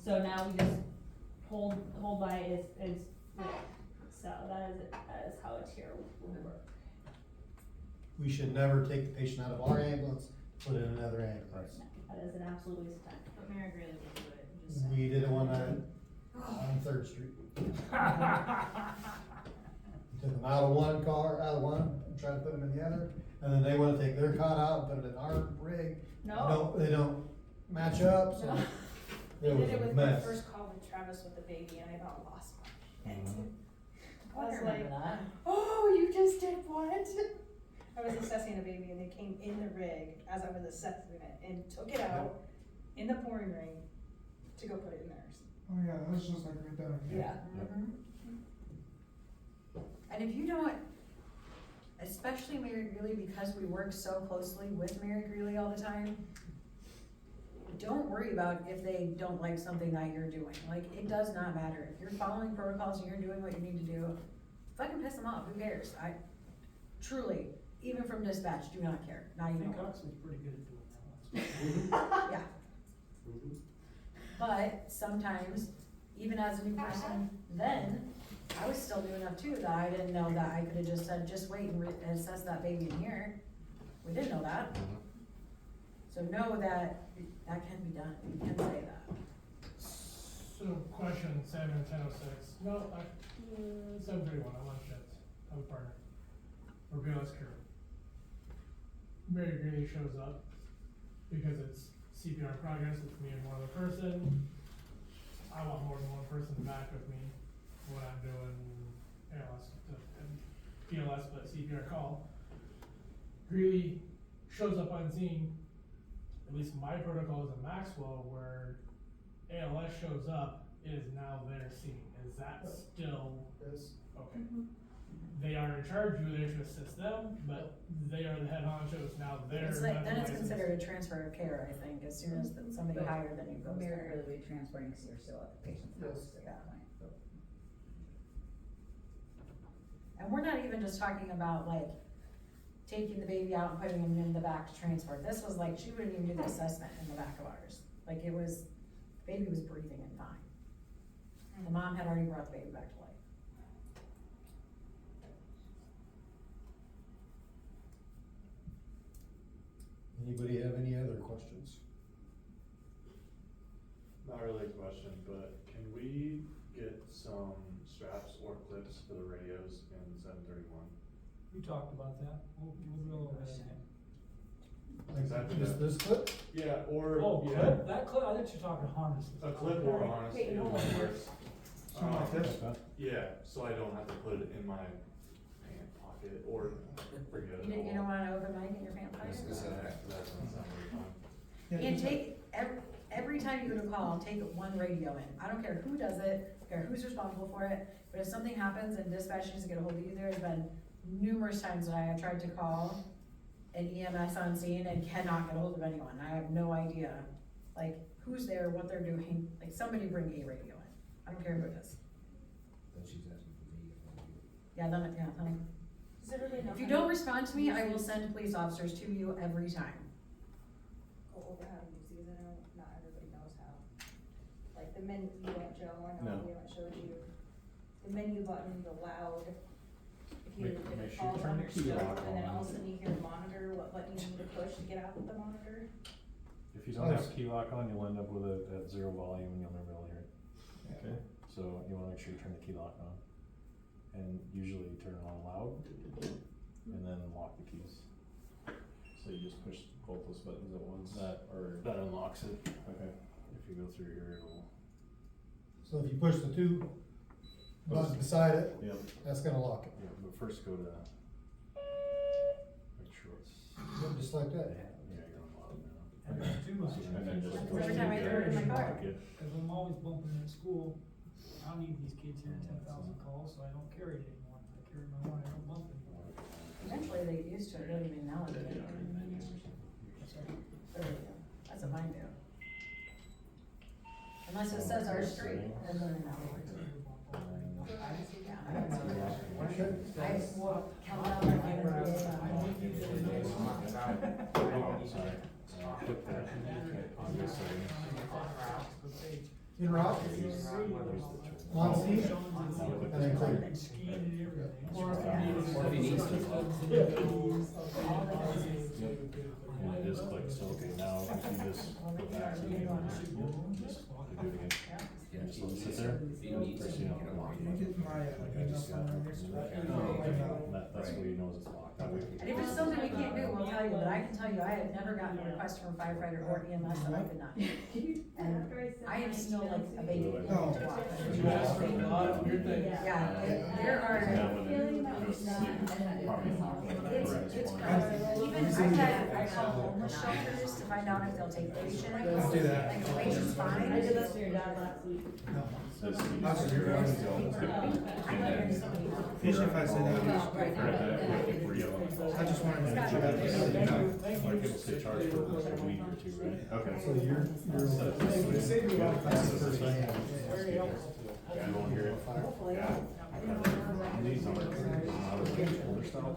So now we just hold by is so that is how a tier will work. We should never take the patient out of our ambulance, put it in another ambulance. That is an absolute waste of time. But Mary Greeley would do it, I'm just saying. We did it one night on 3rd Street. We took them out of one car, out of one, and tried to put them in the other, and then they wanna take their cot out and put it in our rig. No. They don't match up, so No. it They was did it a with my mess. first call with Travis with the baby and I about lost my head. I I was remember like, that. oh, you just did what? I was assessing a baby and they came in the rig as I was assessing it and took it out in the pouring rain to go put it in theirs. Oh yeah, that was just like right down here. Yeah. Mhm. And if you don't, especially Mary Greeley, because we work so closely with Mary Greeley all the time, don't worry about if they don't like something that you're doing. Like, it does not matter. If you're following protocols and you're doing what you need to do, fucking piss them off, who cares? I, truly, even from dispatch, do not care, not I even. think Huxley's pretty good at doing that. Yeah. But sometimes, even as a new person, then, I was still new enough too, that I didn't know that I could've just said, just wait and assess that baby in here. We didn't know that. So know that that can be done, you can say that. So, question, Salmon 1006, no, 731, I'm on shift, I have a partner. We're BLS crew. Mary Greeley shows up, because it's CPR in progress, it's me and one other person. I want more than one person back with me when I'm doing ALS, PLS, but CPR call. Greeley shows up on scene. At least my protocol is in Maxwell, where ALS shows up, it is now their scene. Is that still? Yes. Okay. They are in charge, you're there to assist them, but they are the head honcho, it's now their. It's like, then it's license. considered a transfer of care, I think, as soon as somebody But higher than you goes Mary there. Greeley would be transferring, cause you're still at the patient's house at that point. And we're not even just talking about like taking the baby out and putting him in the back to transport. This was like, she wouldn't even do the assessment in the back of ours. Like, it was, baby was breathing and fine. The mom had already brought the baby back to life. Anybody have any other questions? Not really a question, but can we get some straps or clips for the radios in 731? We talked about that, we'll go over that again. Exactly. This clip? Yeah, or, Oh, yeah, clip, that clip, I thought you were talking harnesses. a clip or a harness, Wait, either no. one works. Something like this? Yeah, so I don't have to put it in my pant pocket or forget it. You don't want an open mic in your pant pocket? Yes, yes, That doesn't sound very fun. And take, every time you go to call, take one radio in. I don't care who does it, I don't care who's responsible for it, but if something happens and dispatch needs to get a hold of you, there has been numerous times that I have tried to call an EMS on scene and cannot get a hold of anyone. I have no idea, like, who's there, what they're doing, like, somebody bring a radio in. I don't care who it is. Then she's asking for me. Yeah, then, yeah, honey. Is there really no? If you don't respond to me, I will send police officers to you every time. Go over how to use these, I know not everybody knows how. Like the menu, you don't, Joe, I know No. we haven't showed you. The menu button, the loud, if you Make get a sure you call turn on the your key stuff, lock and then on. all of a sudden you hear the monitor, what button you need to push to get out with the monitor. If you don't have key lock on, you'll end up with it at 0 volume and you'll never be able to hear it. Okay, so you wanna make sure you turn the key lock on. And usually you turn it on loud and then lock the keys. So you just push both those buttons at once. That unlocks it. Okay. If you go through here, it'll. So if you push the two buttons beside it, Yep. that's gonna lock it. Yeah, but first go to. Make sure it's. Yep, just like that. Yeah, you're on loud now. And there's too much. And then just. Because every time I throw it in my car. Lock it. Cause I'm always bumping in school, I don't need these kids hearing 10,000 calls, so I don't carry it anymore. I carry my one, I don't bump anymore. Eventually they get used to it, really being loud. That's what mine do. Unless it says our street, then they're not. I will count out my every day. Oh, sorry. Click that. On this side. In route, on scene, and then clear. Or if he needs to. And it is clicked, so okay, now if you just go back to the game, just do it again. Yeah, Just let it sit there. If you need to, First, you know, lock it. like I just got. That's where you know it's locked. That way. And if it's something we can't do, we'll tell you, but I can tell you, I have never gotten a request from a firefighter or EMS that I could not do. And I am still like a baby. No. You asked for a lot of weird things. Yeah, there are, Now when it goes to sleep, probably lock it. it's crazy. Even, I've had call homeless shelters to find out if they'll take patients. Let's do that. Like, the patient's fine. I did that for your dad last week. Says to use That's your your own own skill. And then Usually if I say that, Well, right now, Right, that where you I just wanted to make sure that. like it will say charge for like a week or two, right? Okay. So you're. Yeah, I won't hear it. Yeah. These are older style.